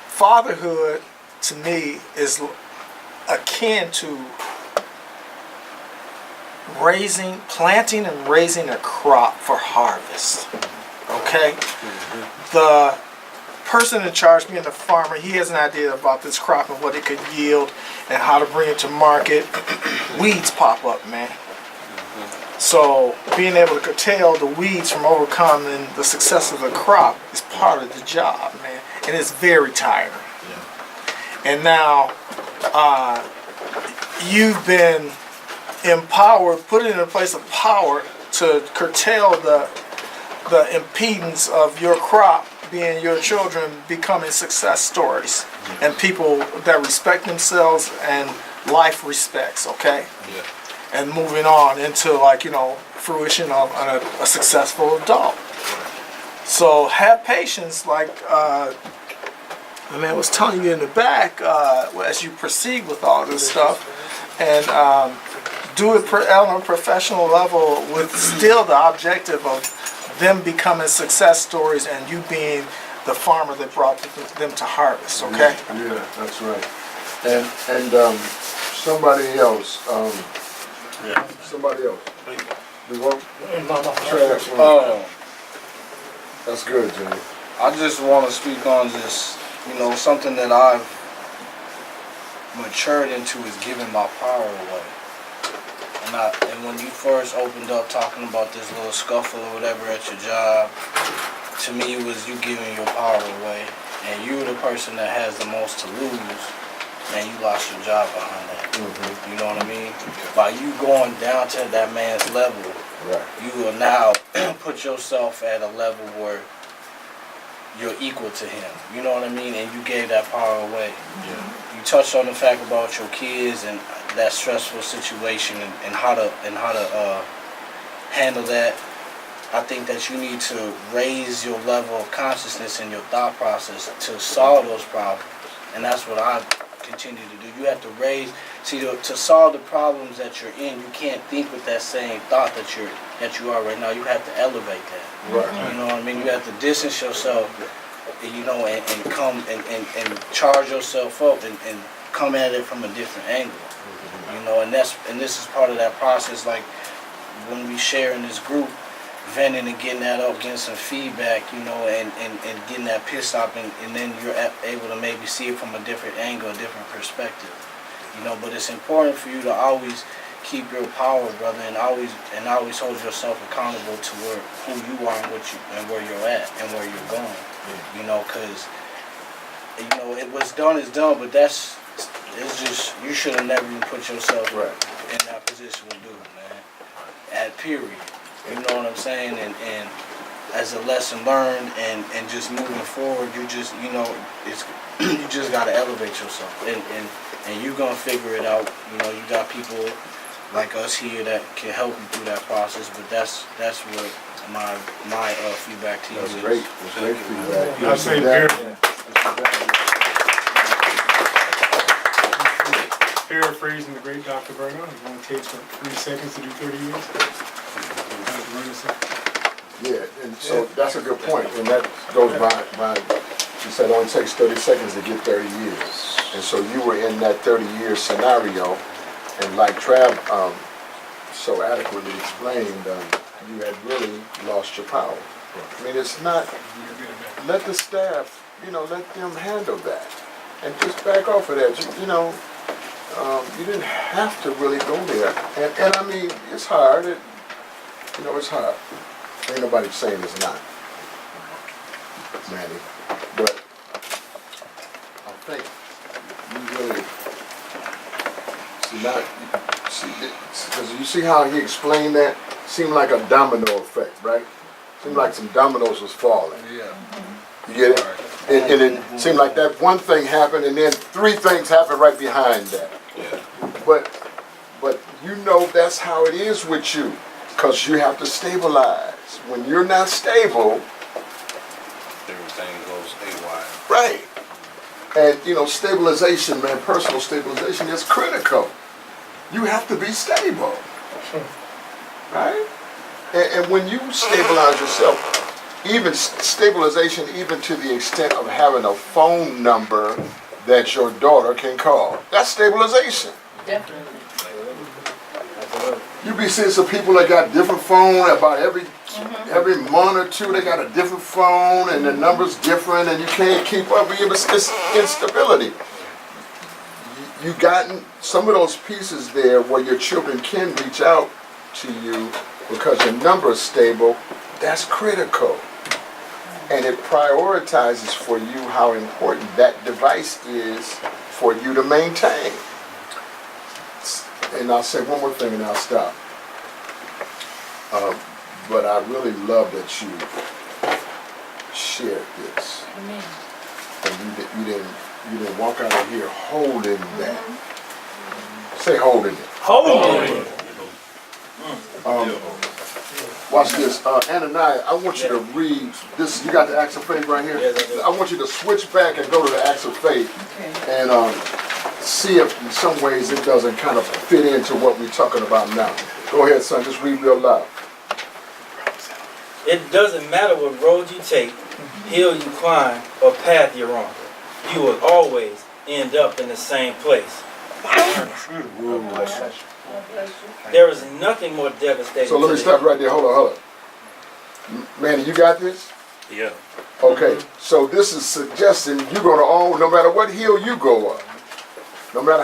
Fatherhood, to me, is akin to planting and raising a crop for harvest. Okay? The person in charge, being the farmer, he has an idea about this crop and what it could yield and how to bring it to market. Weeds pop up, man. So being able to curtail the weeds from overcoming the success of the crop is part of the job, man. And it's very tiring. And now you've been empowered, put in a place of power to curtail the impedance of your crop being your children becoming success stories and people that respect themselves and life respects, okay? Yeah. And moving on into, like, you know, fruition of a successful adult. So have patience, like the man was telling you in the back, as you proceed with all this stuff, and do it on a professional level with still the objective of them becoming success stories and you being the farmer that brought them to harvest, okay? Yeah, that's right. And somebody else, somebody else. You want trash? That's good, Jimmy. I just want to speak on this, you know, something that I've matured into is giving my power away. And when you first opened up talking about this little scuffle or whatever at your job, to me it was you giving your power away. And you're the person that has the most to lose, and you lost your job behind that. You know what I mean? By you going down to that man's level, you will now put yourself at a level where you're equal to him. You know what I mean? And you gave that power away. You touched on the fact about your kids and that stressful situation and how to handle that. I think that you need to raise your level of consciousness in your thought process to solve those problems. And that's what I continue to do. You have to to solve the problems that you're in, you can't think with that same thought that you are right now. You have to elevate that. You know what I mean? You have to distance yourself, you know, and come and charge yourself up and come at it from a different angle. You know, and this is part of that process. Like when we share in this group, venting and getting that up, getting some feedback, you know, and getting that pissed off, and then you're able to maybe see it from a different angle, a different perspective, you know. But it's important for you to always keep your power, brother, and always hold yourself accountable to who you are and where you're at and where you're going, you know, because you know what's done is done, but it's just you should have never even put yourself in that position to do it, man. At period. You know what I'm saying? And as a lesson learned and just moving forward, you just, you know, you just gotta elevate yourself and you're gonna figure it out. You know, you got people like us here that can help you through that process, but that's what my feedback to you is. That's great. That's great feedback. I say period. Paraphrasing the great Dr. Berno, it only takes 3 seconds to do 30 years. Yeah, and so that's a good point, and that goes by, you said it only takes 30 seconds to get 30 years. And so you were in that 30-year scenario, and like Trav so adequately explained, you had really lost your power. I mean, it's not, let the staff, you know, let them handle that. And just back off of that, you know, you didn't have to really go there. And I mean, it's hard. You know, it's hard. Ain't nobody saying it's not, Manny. But I think you really because you see how he explained that? Seemed like a domino effect, right? Seemed like some dominoes was falling. Yeah. You get it? And it seemed like that one thing happened, and then 3 things happened right behind that. Yeah. But you know that's how it is with you, because you have to stabilize. When you're not stable, Everything goes haywire. right? And you know, stabilization, man, personal stabilization is critical. You have to be stable, right? And when you stabilize yourself, even stabilization, even to the extent of having a phone number that your daughter can call, that's stabilization. Definitely. You be seeing some people that got different phone about every month or two. They got a different phone and the number's different, and you can't keep up with it. It's instability. You gotten some of those pieces there where your children can reach out to you because your number is stable. That's critical, and it prioritizes for you how important that device is for you to maintain. And I'll say one more thing and I'll stop. But I really love that you shared this. Amen. And you didn't walk out of here holding that. Say holding it. Holding. Watch this. Ananias, I want you to read this. You got the Acts of Faith right here? Yes, I do. I want you to switch back and go to the Acts of Faith. Okay. And see if in some ways it doesn't kind of fit into what we're talking about now. Go ahead, son, just read real loud. It doesn't matter what road you take, hill you climb, or path you're on. You will always end up in the same place. There is nothing more devastating. So let me stop right there. Hold on. Manny, you got this? Yeah. Okay, so this is suggesting you're going to own, no matter what hill you go up, no matter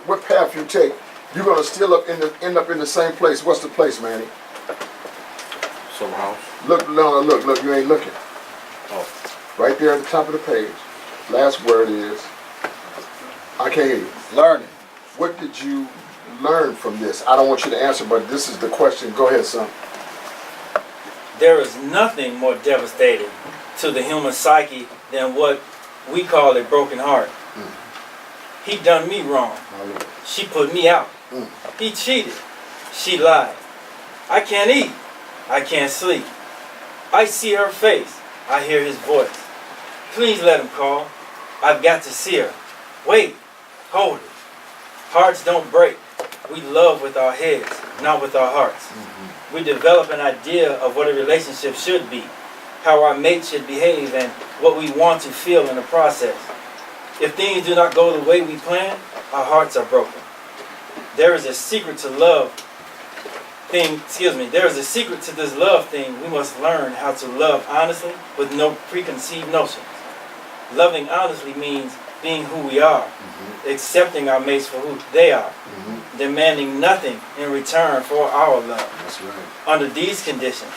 what path you take, you're going to still end up in the same place. What's the place, Manny? Some house. Look, you ain't looking. Oh. Right there at the top of the page. Last word is, I can't hear you. Learning. What did you learn from this? I don't want you to answer, but this is the question. Go ahead, son. There is nothing more devastating to the human psyche than what we call a broken heart. He done me wrong. She put me out. He cheated. She lied. I can't eat. I can't sleep. I see her face. I hear his voice. Please let him call. I've got to see her. Wait. Hold it. Hearts don't break. We love with our heads, not with our hearts. We develop an idea of what a relationship should be, how our mate should behave, and what we want to feel in the process. If things do not go the way we plan, our hearts are broken. There is a secret to love there is a secret to this love thing. We must learn how to love honestly with no preconceived notions. Loving honestly means being who we are, accepting our mates for who they are, demanding nothing in return for our love. That's right. Under these conditions,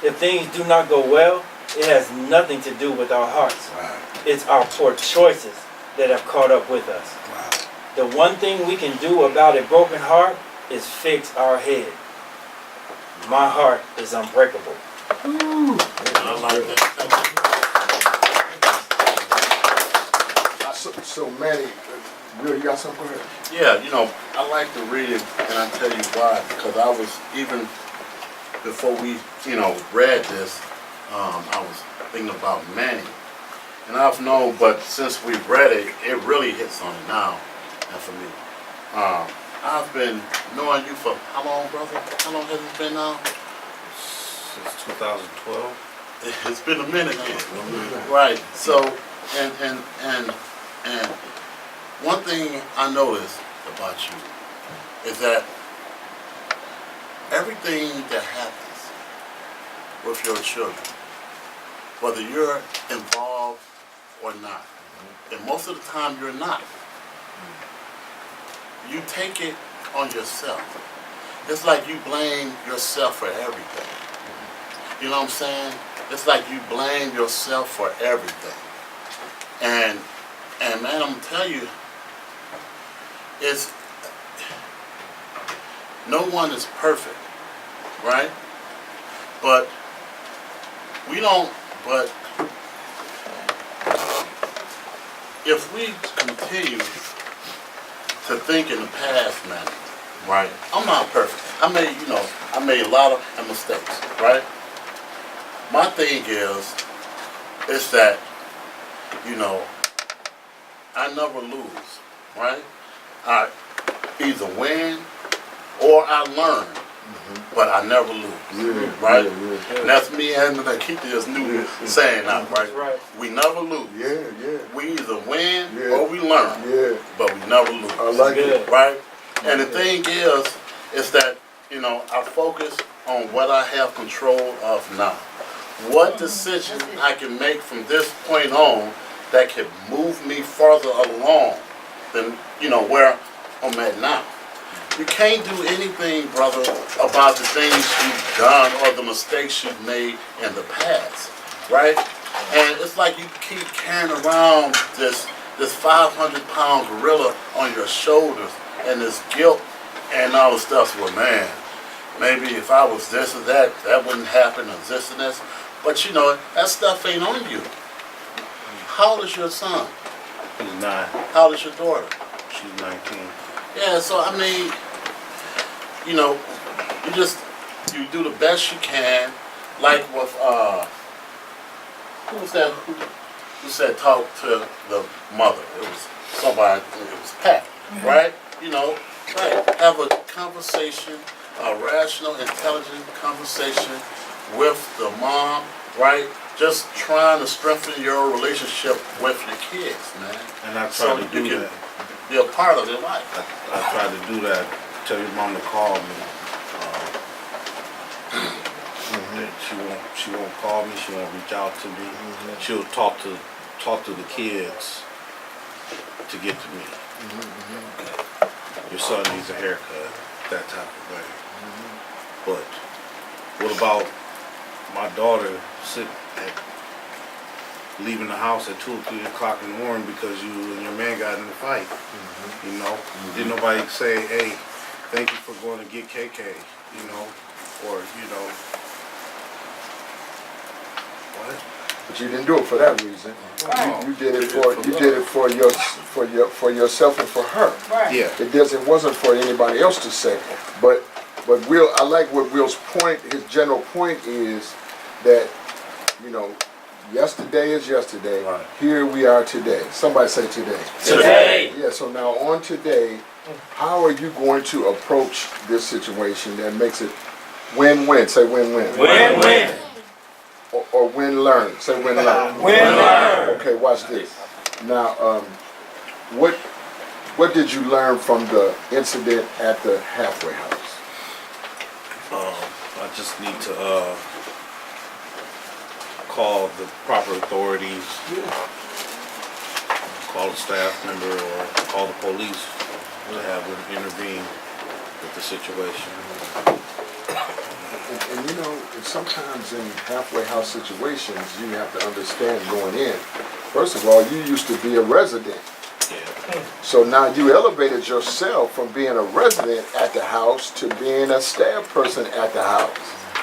if things do not go well, it has nothing to do with our hearts. It's our poor choices that have caught up with us. The one thing we can do about a broken heart is fix our head. My heart is unbreakable. I like that. So Manny, Will, you got something for her? Yeah, you know, I like to read it, and I tell you why. Because I was, even before we, read this, I was thinking about Manny. And I've known, but since we've read it, it really hits on it now, and for me. I've been knowing you for how long, brother? How long has it been now? Since 2012. It's been a minute then. Right. So, and one thing I noticed about you is that everything that happens with your children, whether you're involved or not, and most of the time you're not, you take it on yourself. It's like you blame yourself for everything. You know what I'm saying? It's like you blame yourself for everything. And man, I'm gonna tell you, it's, no one is perfect, right? But if we continue to think in the past, man, right? I'm not perfect. I made a lot of mistakes, right? My thing is that, I never lose, right? I either win or I learn, but I never lose, right? And that's me and I keep this new saying now, right? We never lose. We either win or we learn, but we never lose. I like it. Right? And the thing is that, I focus on what I have control of now. What decision I can make from this point on that can move me further along than, where I'm at now. You can't do anything, brother, about the things you've done or the mistakes you've made in the past, right? And it's like you keep carrying around this 500-pound gorilla on your shoulders and this guilt and all the stuff. Well, man, maybe if I was this or that, that wouldn't happen, or this and this. But that stuff ain't on you. How old is your son? He's 9. How old is your daughter? She's 19. Yeah, so I mean, you do the best you can. Like with who was that? Who said talk to the mother? It was somebody. It was Pat, right? Right. Have a conversation, a rational, intelligent conversation with the mom, right? Just trying to strengthen your relationship with your kids, man. And I try to do that. Be a part of their life. I try to do that. Tell your mom to call me. She won't call me. She won't reach out to me. She'll talk to the kids to get to me. Your son needs a haircut, that type of thing. But what about my daughter leaving the house at 2 or 3 o'clock in the morning because you and your man got in a fight? Didn't nobody say, hey, thank you for going to get KK, or what? But you didn't do it for that reason. You did it for yourself and for her. Right. Yeah. It wasn't for anybody else to say. But Will, I like what Will's point. His general point is that yesterday is yesterday. Right. Here we are today. Somebody say today. Today. Yeah. So now on today, how are you going to approach this situation that makes it win-win? Say win-win. Win-win. Or win-learn. Say win-learn. Win-learn. Okay, watch this. Now, what did you learn from the incident at the halfway house? just need to call the proper authorities, call a staff member or call the police to have them intervene with the situation. And you know, sometimes in halfway house situations, you have to understand going in. First of all, you used to be a resident. Yeah. So now you elevated yourself from being a resident at the house to being a staff person at the house.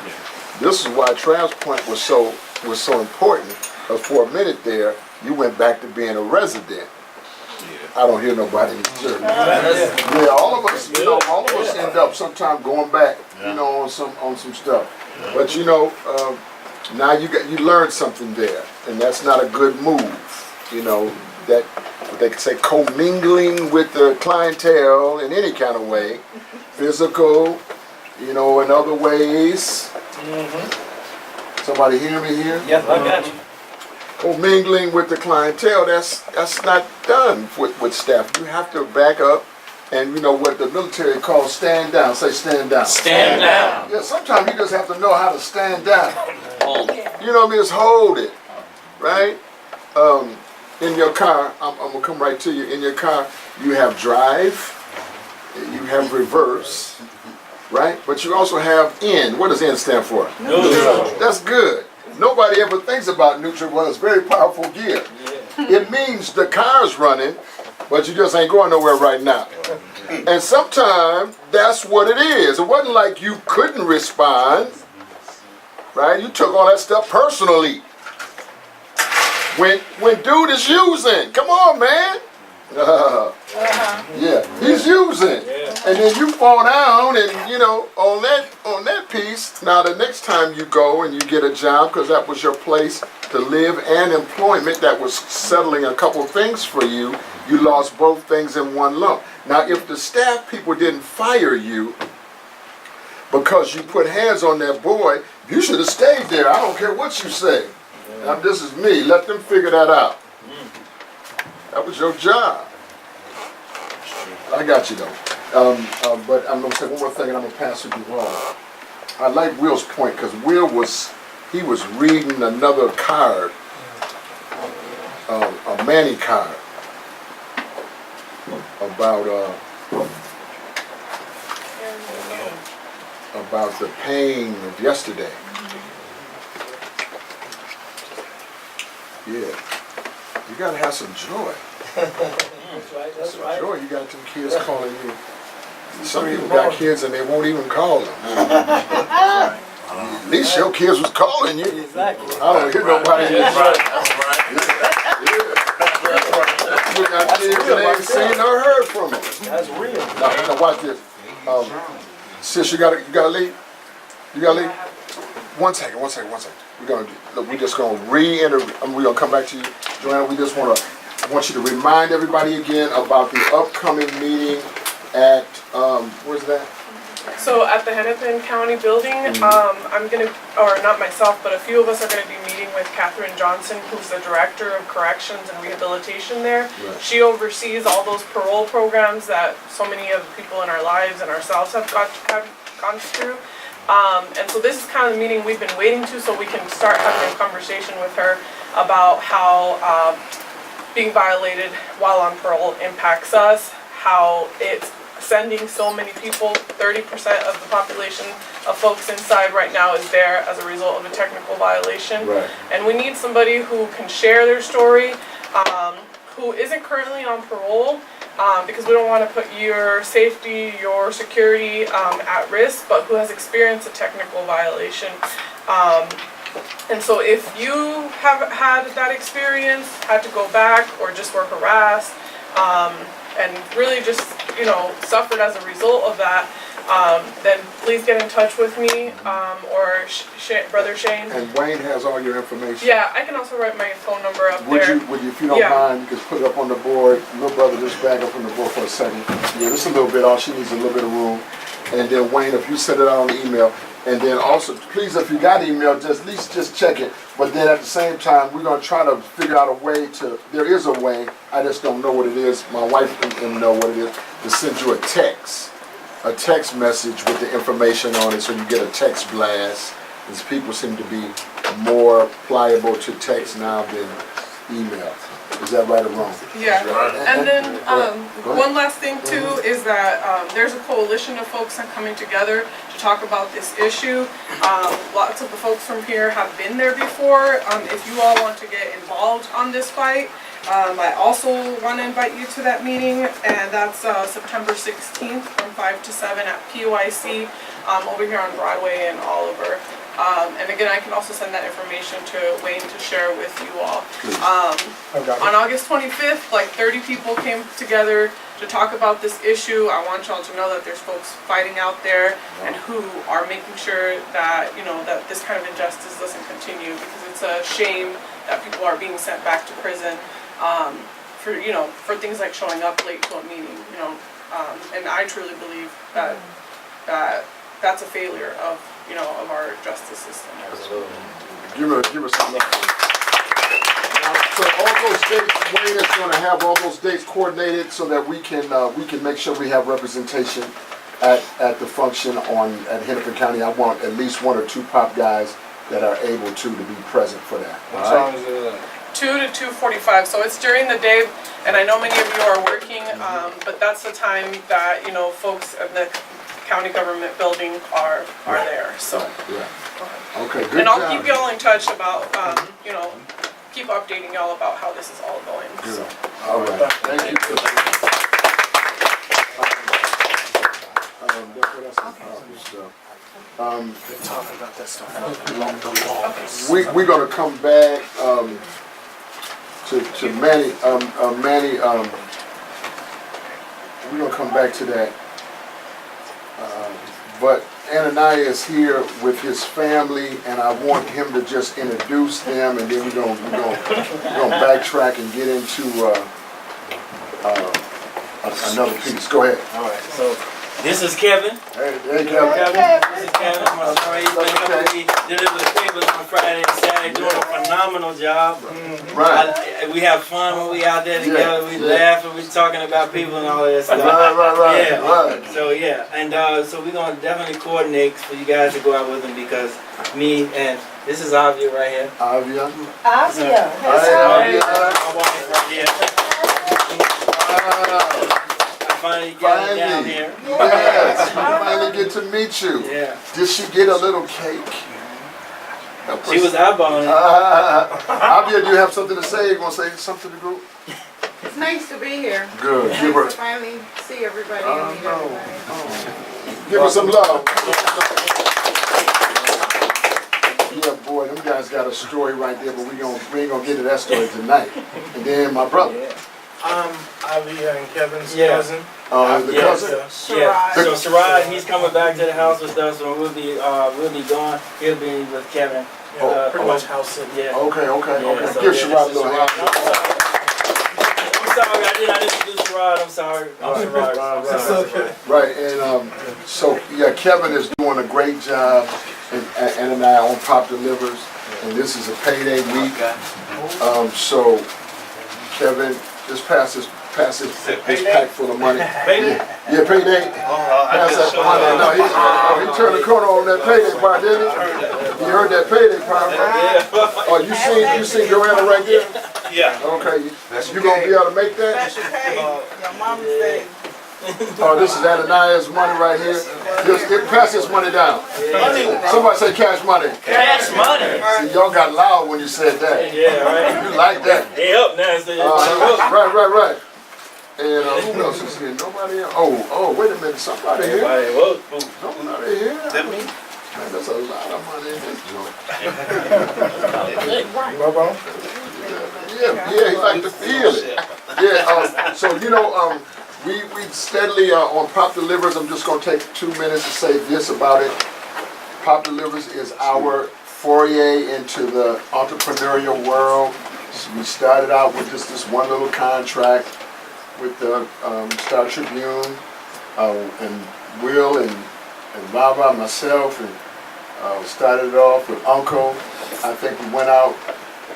Yeah. This is why TransPoint was so important. Because for a minute there, you went back to being a resident. Yeah. I don't hear nobody in the church. Yeah, all of us, you know, all of us end up sometime going back, you know, on some stuff. But you know, now you learned something there, and that's not a good move. You know, that what they could say commingling with the clientele in any kind of way, physical, you know, in other ways. Somebody hear me here? Yes, I got you. Commingling with the clientele, that's not done with staff. You have to back up, and you know what the military calls stand down. Say stand down. Stand down. Yeah, sometimes you just have to know how to stand down. You know what I mean? Just hold it, right? In your car, I'm gonna come right to you. In your car, you have drive, you have reverse, right? But you also have N. What does N stand for? Neutral. That's good. Nobody ever thinks about neutral, but it's a very powerful gear. It means the car's running, but you just ain't going nowhere right now. And sometimes that's what it is. It wasn't like you couldn't respond, right? You took all that stuff personally. When dude is using, come on, man. Yeah, he's using, and then you fall down, and you know on that piece. Now the next time you go and you get a job, because that was your place to live and employment, that was settling a couple things for you. You lost both things in one lump. Now if the staff people didn't fire you because you put hands on that boy, you should have stayed there. I don't care what you say. Now this is me. Let them figure that out. That was your job. I got you though. But I'm gonna say one more thing, and I'm gonna pass it to you on. I like Will's point because Will was reading another card, a Manny card about the pain of yesterday. Yeah, you gotta have some joy. That's right, that's Some right. joy. You got them kids calling you. Some people got kids and they won't even call them. At least your kids was calling you. Exactly. I don't hear nobody in this room. You got kids and they ain't seen or heard from them. That's real. Now watch this. Sis, you gotta leave. You gotta leave. One second. We're just gonna we're gonna come back to you, Joanna. We just want you to remind everybody again about the upcoming meeting at where's that? So at the Hennepin County Building, I'm gonna, or not myself, but a few of us are gonna be meeting with Katherine Johnson, who's the Director of Corrections and Rehabilitation there. Right. She oversees all those parole programs that so many of the people in our lives and ourselves have gone through. And so this is kind of the meeting we've been waiting to, so we can start having a conversation with her about how being violated while on parole impacts us, how it's sending so many people, 30% of the population of folks inside right now is there as a result of a technical violation. Right. And we need somebody who can share their story, who isn't currently on parole, because we don't want to put your safety, your security at risk, but who has experienced a technical violation. And so if you have had that experience, had to go back or just were harassed, and really just, you know, suffered as a result of that, then please get in touch with me, or Brother Shane. And Wayne has all your information. Yeah, I can also write my phone number up Would there. you, if you don't mind, you can put it up on the board. Little brother, just back up on the board for a second. Yeah, just a little bit off. She needs a little bit of room. And then Wayne, if you send it out on the email, and then also, please, if you got email, just at least just check it. But then at the same time, we're gonna try to figure out a way to. There is a way. I just don't know what it is. My wife can know what it is. To send you a text a text message with the information on it, so you get a text blast. As people seem to be more pliable to text now than email. Is that right or wrong? Yeah, and then Go ahead. one last thing too is that there's a coalition of folks that are coming together to talk about this issue. Lots of the folks from here have been there before. If you all want to get involved on this fight, I also want to invite you to that meeting, and that's September 16th from 5 to 7 at PYC over here on Broadway and Oliver. And again, I can also send that information to Wayne to share with you all. On August 25th, like 30 people came together to talk about this issue. I want y'all to know that there's folks fighting out there and who are making sure that, you know, that this kind of injustice doesn't continue, because it's a shame that people are being sent back to prison for, you know, for things like showing up late to a meeting, you know, and I truly believe that that's a failure of, you know, of our justice system. Absolutely. Give us some love. So all those dates, Wayne is going to have all those dates coordinated so that we can make sure we have representation at the function at Hennepin County. I want at least 1 or 2 pop guys that are able to be present for that. What time is it? 2 to 2:45, so it's during the day, and I know many of you are working, but that's the time that, you know, folks in the county government building are there. So Yeah. Okay. Good and I'll job. keep y'all in touch about, you know, keep updating y'all about how this is all going. Good. So. All right. Thank you. Talking about that stuff. We're gonna come back to Manny. Manny, we're gonna come back to that. But Ananias is here with his family, and I want him to just introduce them, and then we're gonna backtrack and get into another piece. Go ahead. All right. So this is Kevin. Hey, Kevin. This is Kevin. My son, he's been helping me deliver the papers on Friday and Saturday, doing a phenomenal job. Right. We have fun when we out there together. We laugh and we talking about people and all of that stuff. Right. Yeah. Right. So yeah, and so we're gonna definitely coordinate for you guys to go out with him, because me and this is Avia right here. Avia. Avia. Hey, Avia. My wife right here. Finally got down here. Yes, finally get to meet you. Yeah. Did she get a little cake? She was eyeballing it. Avia, do you have something to say? You want to say something to the group? It's nice to be here. Good. Nice Give her. to finally see everybody and meet everybody. Give her some love. Yeah, boy, them guys got a story right there, but we ain't gonna get to that story tonight. And then my brother. Avia and Kevin's cousin. The cousin. Yeah. So Sherrod, he's coming back to the house with us, and we'll be gone. He'll be with Kevin. Pretty much house sitting. Yeah. Okay. Yeah, so Give yeah, Sherrod a this is little hand. I'm sorry, I did not introduce Sherrod. I'm sorry. Right, and so yeah, Kevin is doing a great job, and I on Pop Delivers, and this is a payday week. So Kevin, just pass this pack full of money. Payday? Yeah, payday. Pass that money. No, he turned the corner on that payday part, didn't he? You heard that payday part, right? Oh, you seen Joanna right there? Yeah. Okay, you gonna be able to make that? Special K, your mama's day. Oh, this is Ananias' money right here. Just pass this money down. Somebody say cash money. Cash money. See, y'all got loud when you said that. Yeah, right. You like that. They up now. So Right. And who else is here? Nobody else? Oh, wait a minute. Somebody here. Nobody here. That me? Man, there's a lot of money in this joint. Yeah, he like to feel it. Yeah, so you know, we steadily on Pop Delivers. I'm just gonna take 2 minutes to say this about it. Pop Delivers is our foray into the entrepreneurial world. So we started out with just this one little contract with the Star Tribune, and Will and Baba, myself, and started it off with Uncle. I think we went out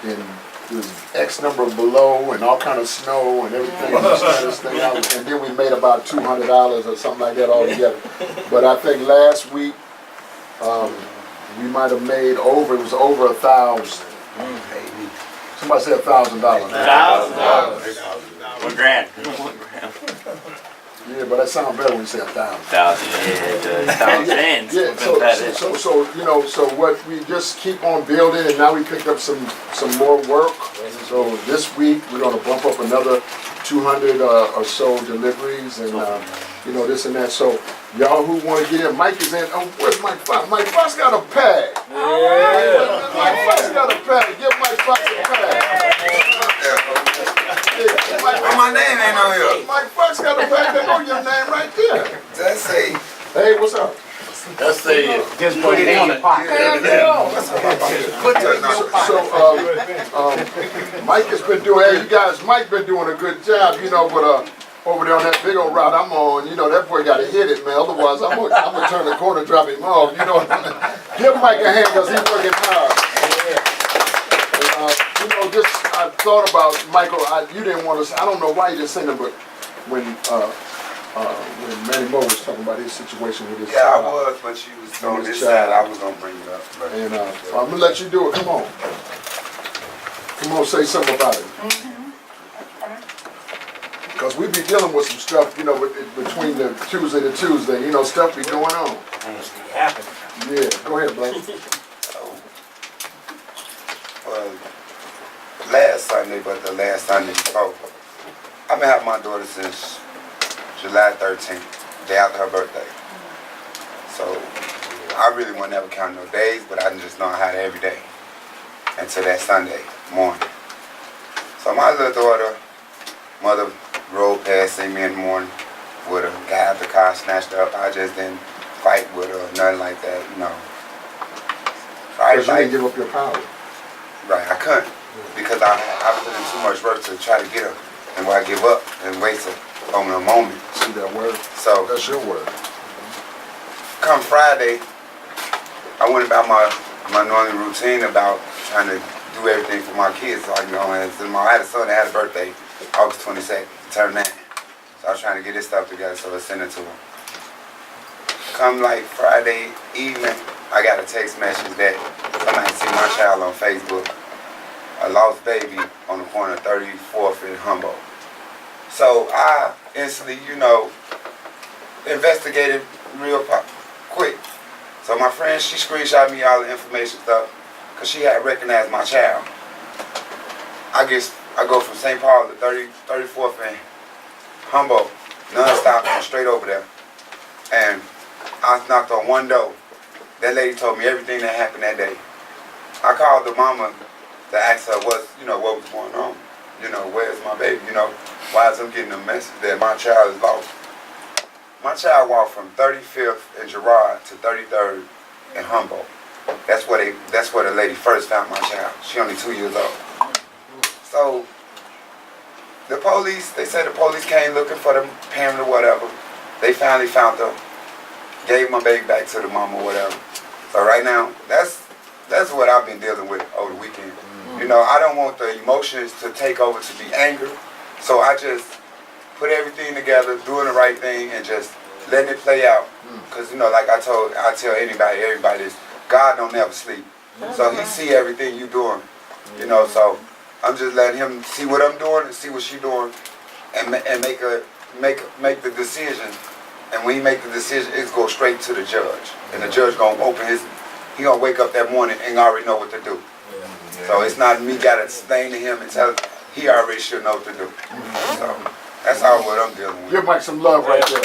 in there's X number below and all kind of snow and everything. We started this thing out, and then we made about $200 or something like that altogether. But I think last week, we might have made over, it was over 1,000. Somebody said $1,000. $1 grand. Yeah, but that sounds better when you say 1,000. Yeah, so you know, so what we just keep on building, and now we picked up some more work. So this week we're gonna bump up another 200 or so deliveries, and you know, this and that. So y'all who want to get in, Mike is in. Oh, where's Mike Fox? Mike Fox got a pad. Mike Fox got a pad. Give Mike Fox a pad. My name ain't on here. Mike Fox got a pad. They know your name right there. That's a. Hey, what's up? That's the. Just put it in your pocket. Put that in your So, Mike has been doing, hey, you guys, Mike been doing a good job, you know, but over there on that big old route I'm on, you know, that boy got to hit it, man. Otherwise, I'm gonna turn the corner, drop him off, you know. Give Mike a hand because he's working hard. And, you know, just, I thought about, Michael, you didn't want to, I don't know why you didn't say that, but when Manny Moore was talking about his situation with his I child. was, but she was on this side. I was gonna bring it up. But. And I'm gonna let you do it. Come on. Come on, say something about it. Because we be dealing with some stuff, you know, between the Tuesday to Tuesday, you know, stuff be going on. Yeah, go ahead, Blake. Well, last Sunday, but the last Sunday before, I've been having my daughter since July 13th, day after her birthday. So I really wasn't ever counting no days, but I just know I had it every day until that Sunday morning. So my little daughter, mother rode past, see me in the morning with her, got out the car, snatched her up. I just didn't fight with her or nothing like that, you know. Because you didn't give up your power. Right, I couldn't because I put in too much work to try to get her, and why I give up and waste on a moment. See that word? So that's your word. Come Friday, I went about my normal routine about trying to do everything for my kids. So I had a son that had a birthday, August 22nd, turned 9. So I was trying to get his stuff together, so I sent it to him. Come like Friday evening, I got a text message that somebody seen my child on Facebook, a lost baby on the corner of 34th and Humboldt. So I instantly, you know, investigated real quick. So my friend, she screenshot me all the information stuff because she had recognized my child. I go from St. Paul to 34th and Humboldt, non-stop, and straight over there. And I knocked on one door. That lady told me everything that happened that day. I called the mama to ask her what was going on. You know, where's my baby? You know, why is I'm getting a message that my child is lost? My child walked from 35th and Girard to 33rd and Humboldt. That's where the lady first found my child. She only 2 years old. So the police, they said the police came looking for the parent or whatever. They finally found her, gave my baby back to the mom or whatever. So right now, that's what I've been dealing with over the weekend. You know, I don't want the emotions to take over to be anger. So I just put everything together, doing the right thing, and just letting it play out. Because, you know, like I tell everybody this, God don't never sleep. So he see everything you doing. You know, so I'm just letting him see what I'm doing and see what she's doing and make the decision. And when he make the decision, it goes straight to the judge. And the judge gonna he gonna wake up that morning and already know what to do. So it's not me gotta explain to him and tell him, he already should know what to do. So that's all what I'm dealing with. Give Mike some love right there.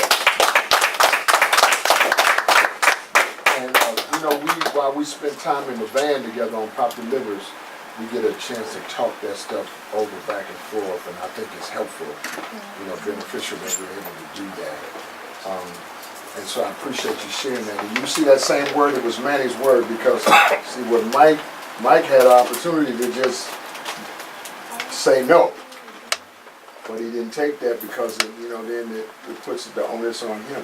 And you know, while we spend time in the van together on Pop Delivers, we get a chance to talk that stuff over back and forth, and I think it's helpful, you know, beneficial that we're able to do that. And so I appreciate you sharing that. And you see that same word, it was Manny's word, because see what Mike had an opportunity to just say no. But he didn't take that because, you know, then it puts the onus on him.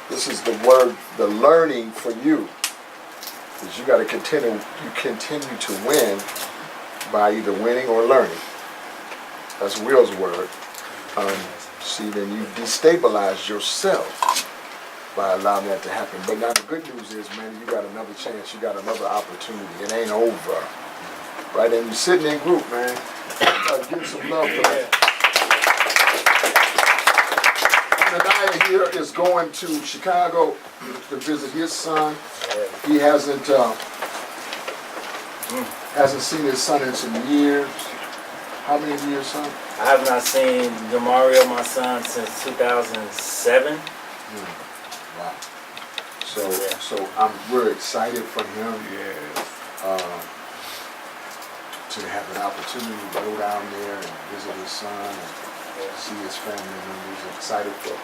This is the word, the learning for you. Is you got to continue to win by either winning or learning. That's Will's word. See, then you destabilize yourself by allowing that to happen. But now the good news is, man, you got another chance, you got another opportunity. It ain't over. Right? And you're sitting in group, man. Give some love for that. Ananiah here is going to Chicago to visit his son. He hasn't seen his son in some years. How many years, son? I have not seen Demario, my son, since 2007. Wow. So we're excited for him. To have an opportunity to go down there and visit his son and see his family members. I'm excited for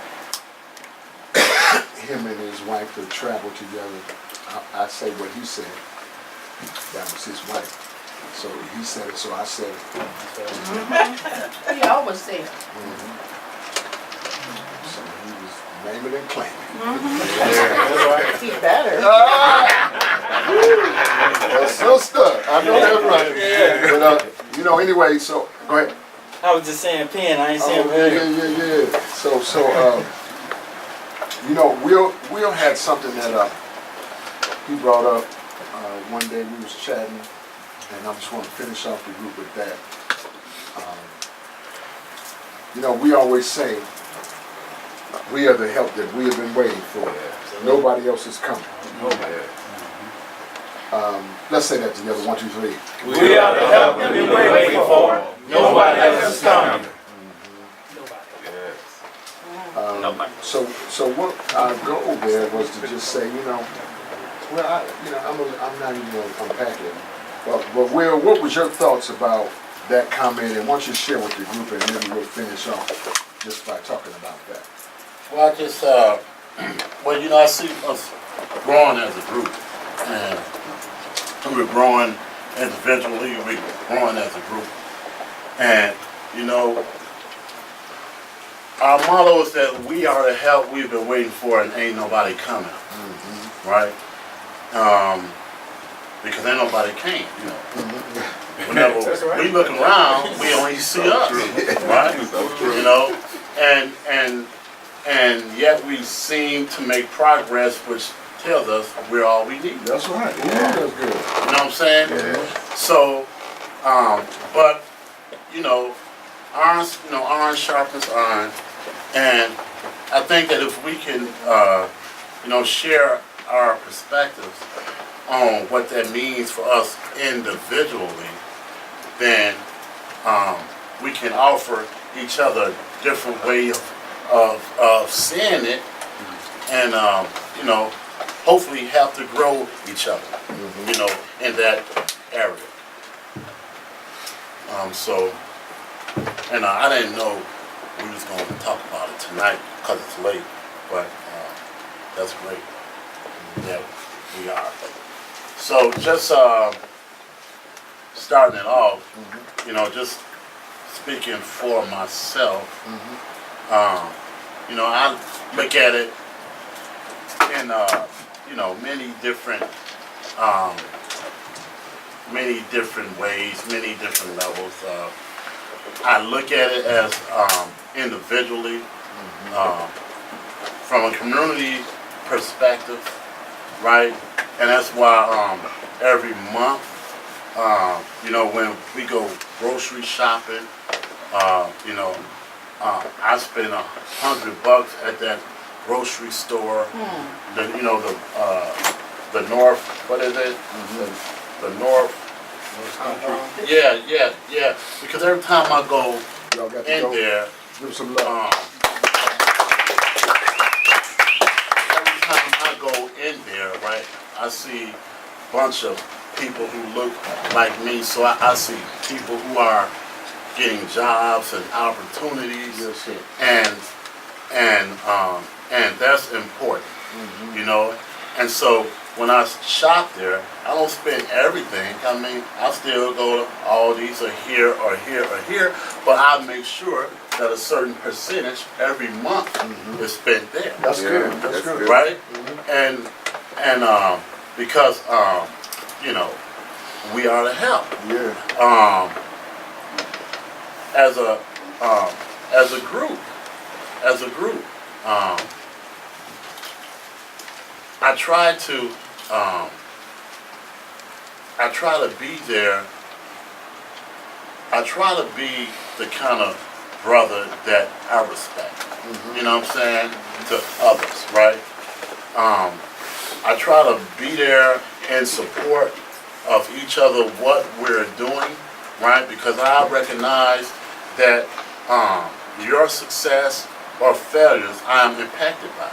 him and his wife to travel together. I say what he said. That was his wife. So he said it, so I said it. He always said it. So he was naming and claiming. He better. That's so stuck. I know that's right. But anyway, so go ahead. I was just saying pen, I ain't saying Yeah. So Will had something that he brought up one day. We was chatting, and I just want to finish off the group with that. We always say we are the help that we have been waiting for. Nobody else is coming. Let's say that together. 1, 2, 3. We are the help that we've been waiting for. Nobody else is coming. So what our goal there was to just say, I'm not even going to unpack it. But Will, what was your thoughts about that comment? And why don't you share with the group, and maybe we'll finish off just by talking about that. Well, I just, I see us growing as a group, and we're growing individually, we're growing as a group, and our motto is that we are the help we've been waiting for, and ain't nobody coming, right? Because ain't nobody came, Whenever we look around, we only see us, right? And yet we seem to make progress, which tells us we're all we need. That's right. Yeah, that's good. You know what I'm saying? Yeah. So, but iron sharpens iron, and I think that if we can, share our perspectives on what that means for us individually, then we can offer each other a different way of seeing it, and hopefully help to grow each other, in that area. I didn't know we was going to talk about it tonight because it's late, but that's great. Yeah, we are. So just starting it off, just speaking for myself, I look at it in many different ways, many different levels. I look at it as individually, from a community perspective, right? And that's why every month, when we go grocery shopping, I spend $100 at that grocery store. The North, what is it? The North. Yeah. Because every time I go there, give some love. Every time I go in there, right, I see a bunch of people who look like me. So I see people who are getting jobs and opportunities, and that's important, And so when I shop there, I don't spend everything. I mean, I still go to Aldi's or here, but I make sure that a certain percentage every month is spent there. That's good. That's good. Right? And because we are to help. Yeah. As a group, I try to be there. I try to be the kind of brother that I respect. You know what I'm saying? To others, right? I try to be there in support of each other, what we're doing, right? Because I recognize that your success or failures, I am impacted by,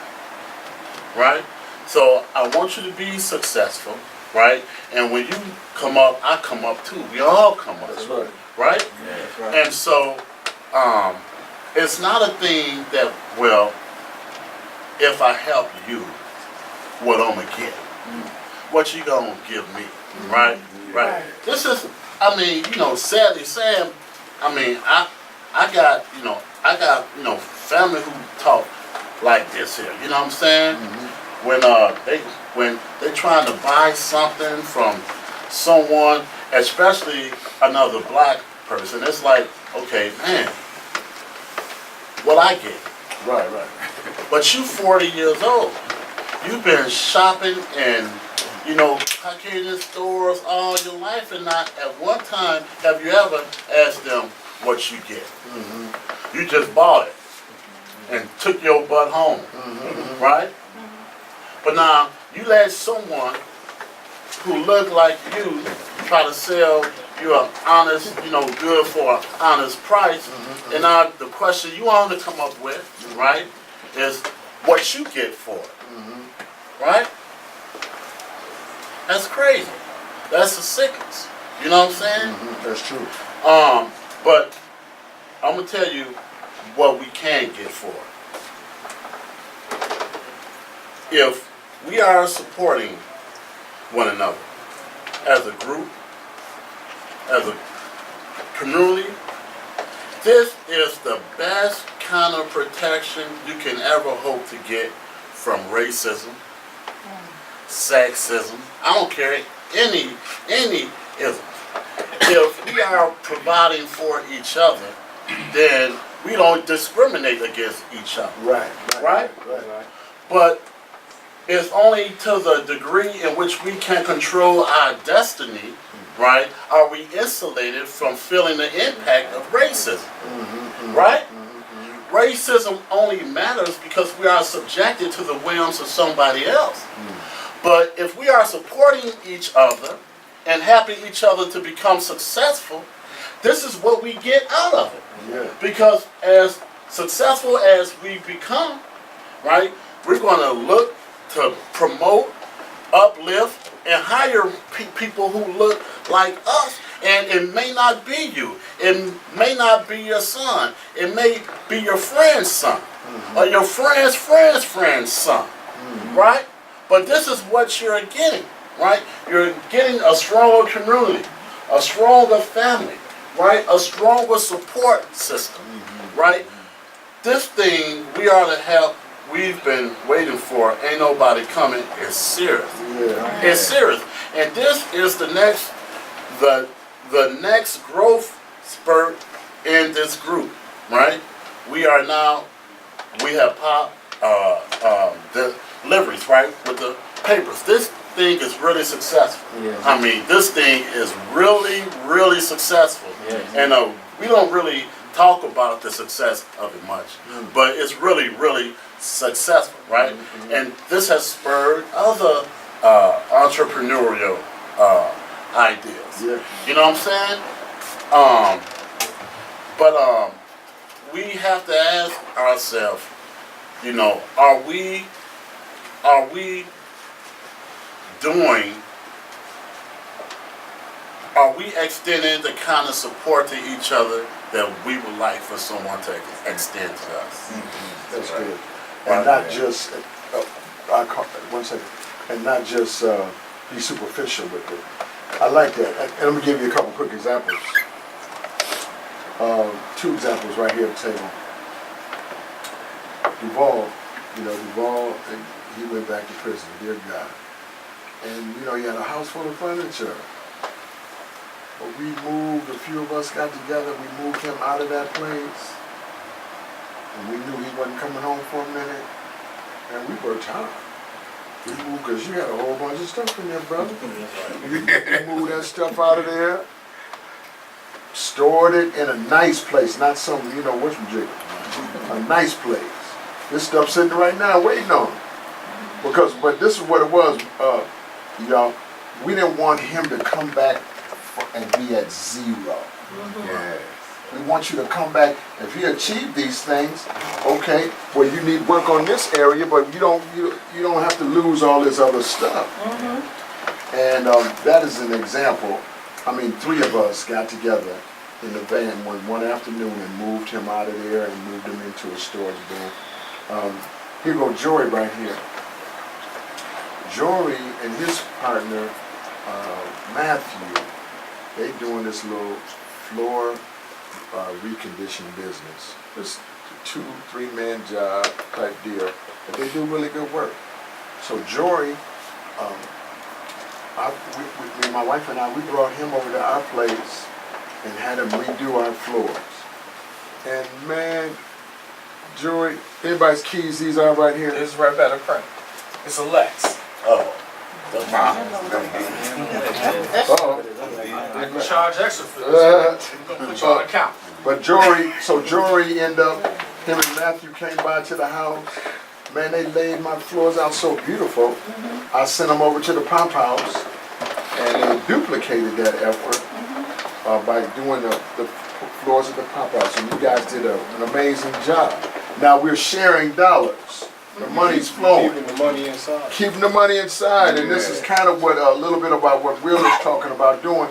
right? So I want you to be successful, right? And when you come up, I come up too. We all come up, That's right. right? Yeah, that's right. And so it's not a thing that, well, if I help you, what I'm gonna get? What you gonna give me, right? Right. This is, I mean, you know, sadly saying, I mean, I got family who talk like this here. You know what I'm saying? When they trying to buy something from someone, especially another black person, it's like, okay, man, what I get. Right. But you 40 years old. You've been shopping in, you know, Caucasian stores all your life, and not at one time have you ever asked them what you get. You just bought it and took your butt home, right? But now you let someone who look like you try to sell you an honest, you know, good for an honest price, and now the question you want to come up with, right, is what you get for it, right? That's crazy. That's the sickness. You know what I'm saying? That's true. But I'm gonna tell you what we can get for it. If we are supporting one another as a group, as a community, this is the best kind of protection you can ever hope to get from racism, sexism. I don't care any ism. If we are providing for each other, then we don't discriminate against each other. Right? But it's only to the degree in which we can control our destiny, right? Are we insulated from feeling the impact of racism? Right? Racism only matters because we are subjected to the whims of somebody else. But if we are supporting each other and helping each other to become successful, this is what we get out of it. Because as successful as we become, right, we're going to look to promote, uplift, and hire people who look like us. And it may not be you. It may not be your son. It may be your friend's son. Or your friend's friend's friend's son. Right? But this is what you're getting. Right? You're getting a stronger community. A stronger family. Right? A stronger support system. Right? This thing we are to help. We've been waiting for. Ain't nobody coming. It's serious. It's serious. And this is the next growth spurt in this group, right? We have deliveries, right, with the papers. This thing is really successful. I mean, this thing is really, really successful. And we don't really talk about the success of it much, but it's really, really successful, right? And this has spurred other entrepreneurial ideas. You know what I'm saying? But we have to ask ourselves, you know, are we extending the kind of support to each other that we would like for someone to extend to us? That's good. And not just, and not just be superficial with it. I like that. And let me give you a couple quick examples. Two examples right here at the table. Duvall, he went back to prison, dear God. And, he had a house full of furniture. but we moved, a few of us got together, we moved him out of that place. And we knew he wasn't coming home for a minute. And we worked hard. We moved, because you had a whole bunch of stuff in there, brother. We moved that stuff out of there, stored it in a nice place, not some, you know, whatchamajigger. A nice place. This stuff sitting right now waiting on him. But this is what it was, y'all. We didn't want him to come back and be at zero. Yeah. We want you to come back. If he achieved these things, okay, well, you need work on this area, but you don't have to lose all this other stuff. And that is an example. I mean, 3 of us got together in the van one afternoon and moved him out of there and moved him into a storage bin. Here go Jory right here. Jory and his partner, Matthew, they doing this little floor reconditioning business. It's a 2-3 man job type deal, but they do really good work. So Jory, my wife and I, we brought him over to our place and had him redo our floors. And man, Jory, anybody's keys, these are right here? This is right by the front. It's a Lex. Oh. They can charge extra for this. Put you on account. But Jory ended up, him and Matthew came by to the house. Man, they laid my floors out so beautiful. I sent them over to the pump house, and they duplicated that effort by doing the floors at the pump house. And you guys did an amazing job. Now we're sharing dollars. The money's flowing. Keeping the money inside. Keeping the money inside, and this is kind of what a little bit about what Will is talking about doing.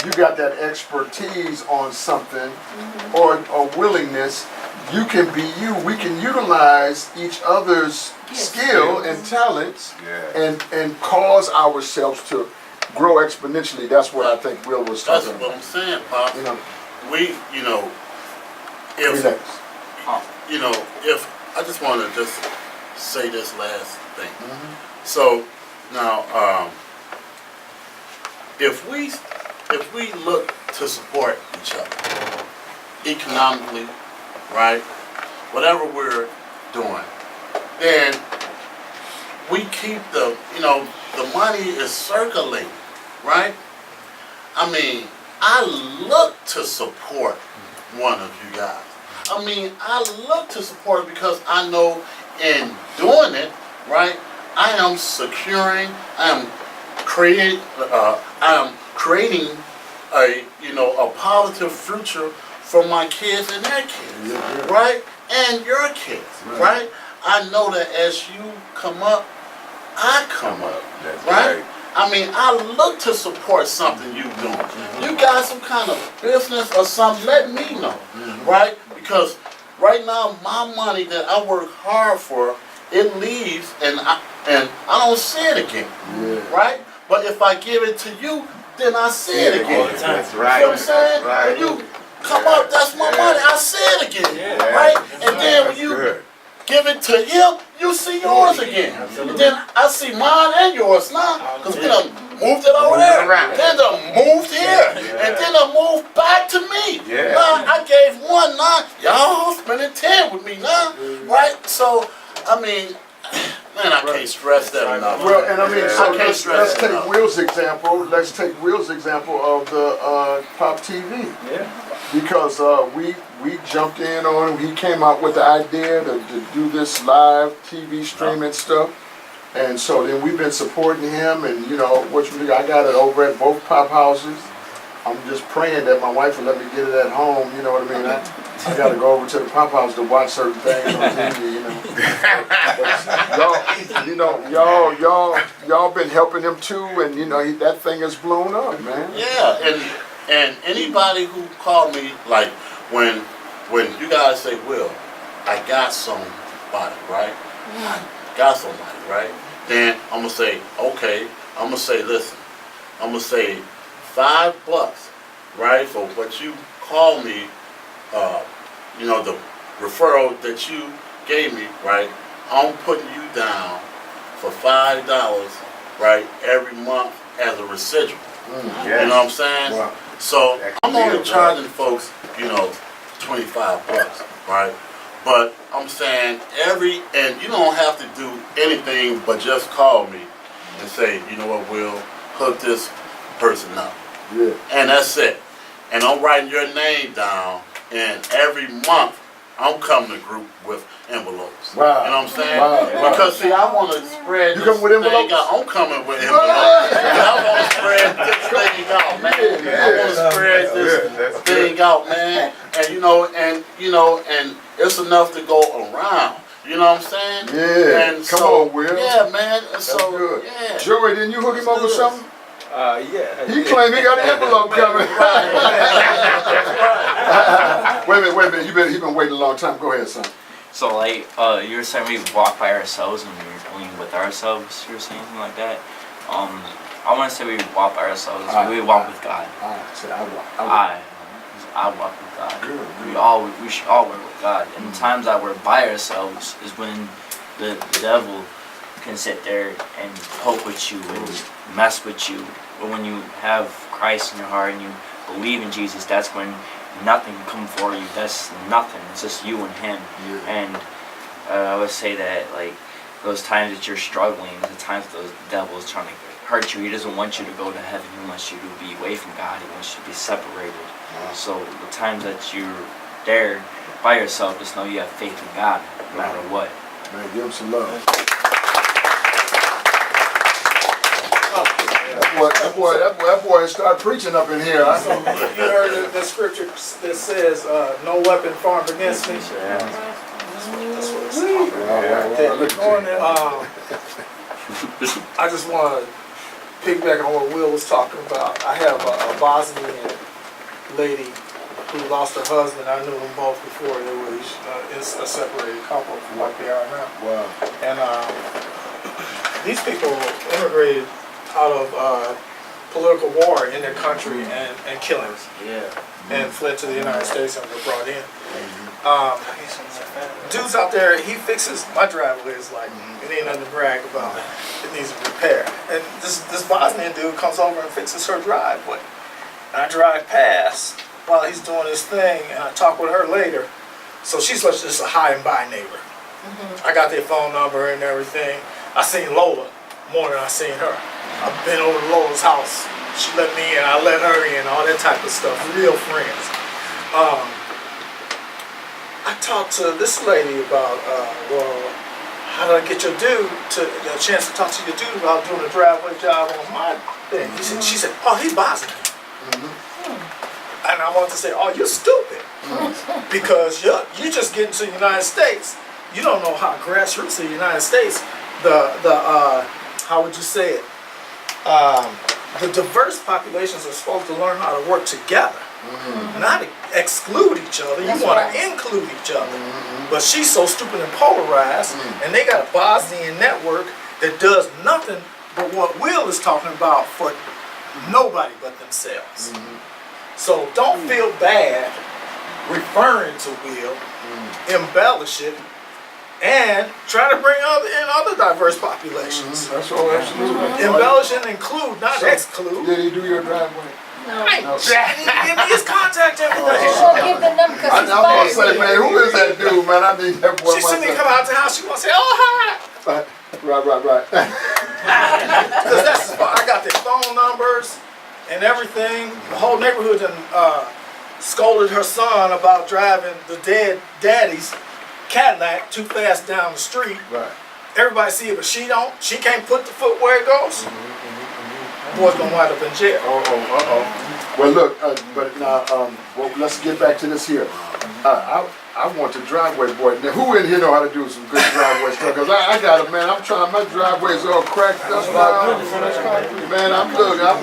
You got that expertise on something, or a willingness. You can be you. We can utilize each other's skill and talents, and cause ourselves to grow exponentially. That's what I think Will was talking about. That's what I'm saying, Pop. You know, if I just want to just say this last thing. So now, if we look to support each other economically, right? Whatever we're doing, then we keep the money is circulating, right? I mean, I look to support one of you guys. I mean, I look to support it because I know in doing it, right, I am securing, I am creating a positive future for my kids and their kids, right, and your kids, right. I know that as you come up, I come up, right. I mean, I look to support something you doing. You got some kind of business or something, let me know, right? Because right now, my money that I work hard for, it leaves and I don't see it again, right? But if I give it to you, then I see it again. That's right. You know what I'm saying? That's right. When you come up, that's my money, I see it again, right? And then when you give it to him, you see yours again. And then I see mine and yours now, because we done moved it over there. Then done moved here. And then done moved back to me. Now, I gave one, now y'all spending 10 with me now, right? So, I mean, man, I can't stress that enough. Well, and I mean, so let's take Will's example. Let's take Will's example of the Pop TV. Because we jumped in on him. He came out with the idea to do this live TV streaming stuff. And so then we've been supporting him, and I got it over at both Pop houses. I'm just praying that my wife will let me get it at home, you know what I mean? I got to go over to the Pop house to watch certain things on TV, But y'all been helping him too, and that thing has blown up, man. Yeah, and anybody who called me, like when you guys say, Will, I got somebody, right? I got somebody, right? Then I'm gonna say, okay, I'm gonna say, listen, I'm gonna say $5, right, for what you call me, the referral that you gave me, right? I'm putting you down for $5, right, every month as a residual. You know what I'm saying? Wow. So I'm only charging folks, you know, $25, right? But I'm saying and you don't have to do anything but just call me and say, you know what, Will, hook this person up. Yeah. And that's it. And I'm writing your name down, and every month I'm coming to group with envelopes. Wow. You know what I'm saying? Wow. Because see, I want to spread You this come with envelopes? thing out. I'm coming with envelopes. I want to spread this thing out, man. I want to spread this thing out, man. And and it's enough to go around. You know what I'm saying? Yeah. And Come so, on, Will. Yeah, man. That's So good. yeah. Joey, didn't you hook him up with something? Yeah. He claimed he got an envelope coming. Wait a minute. You've been waiting a long time. Go ahead, son. So like, you were saying we walk by ourselves and we're with ourselves. You were saying something like that. I want to say we walk by ourselves. We walk with God. I walk with God. Good. We should all work with God. And the times that we're by ourselves is when the devil can sit there and poke with you and mess with you. But when you have Christ in your heart and you believe in Jesus, that's when nothing can come for you. That's nothing. It's just you and Him. Yeah. And I would say that like those times that you're struggling, the times that the devil is trying to hurt you, he doesn't want you to go to heaven. He wants you to be away from God. He wants you to be separated. So the times that you're there by yourself, just know you have faith in God, no matter what. Man, give him some love. That boy started preaching up in here. You heard the scripture that says, "No weapon formed against me." That's what it's saying. I just want to piggyback on what Will was talking about. I have a Bosnian lady who lost her husband. I knew them both before they were a separated couple, like they are now. Wow. And these people immigrated out of political war in their country and killings. Yeah. And fled to the United States and were brought in. Dudes out there, he fixes my driveway. Is like it ain't nothing to brag about. It needs a repair. And this Bosnian dude comes over and fixes her driveway. And I drive past while he's doing his thing, and I talk with her later. So she's just a high and by neighbor. I got their phone number and everything. I seen Lola more than I seen her. I've been over to Lola's house. She let me in, I let her in, all that type of stuff. Real friends. I talked to this lady about, how did I get your dude a chance to talk to your dude about doing a driveway job on my thing? She said, oh, he's Bosnian. And I wanted to say, oh, you're stupid. Because you just get into the United States. You don't know how grassroots of the United States, how would you say it? The diverse populations are supposed to learn how to work together, not exclude each other. You want to include each other. But she's so stupid and polarized, and they got a Bosnian network that does nothing but what Will is talking about for nobody but themselves. So don't feel bad referring to Will, embellish it, and try to bring other diverse populations. That's all, absolutely. Embellish and include, not exclude. Did he do your driveway? No. Give me his contact information. She'll give the number because I'm he's gonna say, Bosnian. man, who is that dude, man? I need that boy. She see me come out the house, she gonna say, oh, hi. Right. Because I got their phone numbers and everything. The whole neighborhood done scolded her son about driving the dead daddy's Cadillac too fast down the street. Right. Everybody see it, but she don't. She can't put the foot where it goes. Boy's gonna wind up in jail. Well, look, but now, well, let's get back to this here. I want the driveway boy. Now, who in here know how to do some good driveway stuff? Because I got it, man. I'm trying. My driveway's all cracked up now. Man, I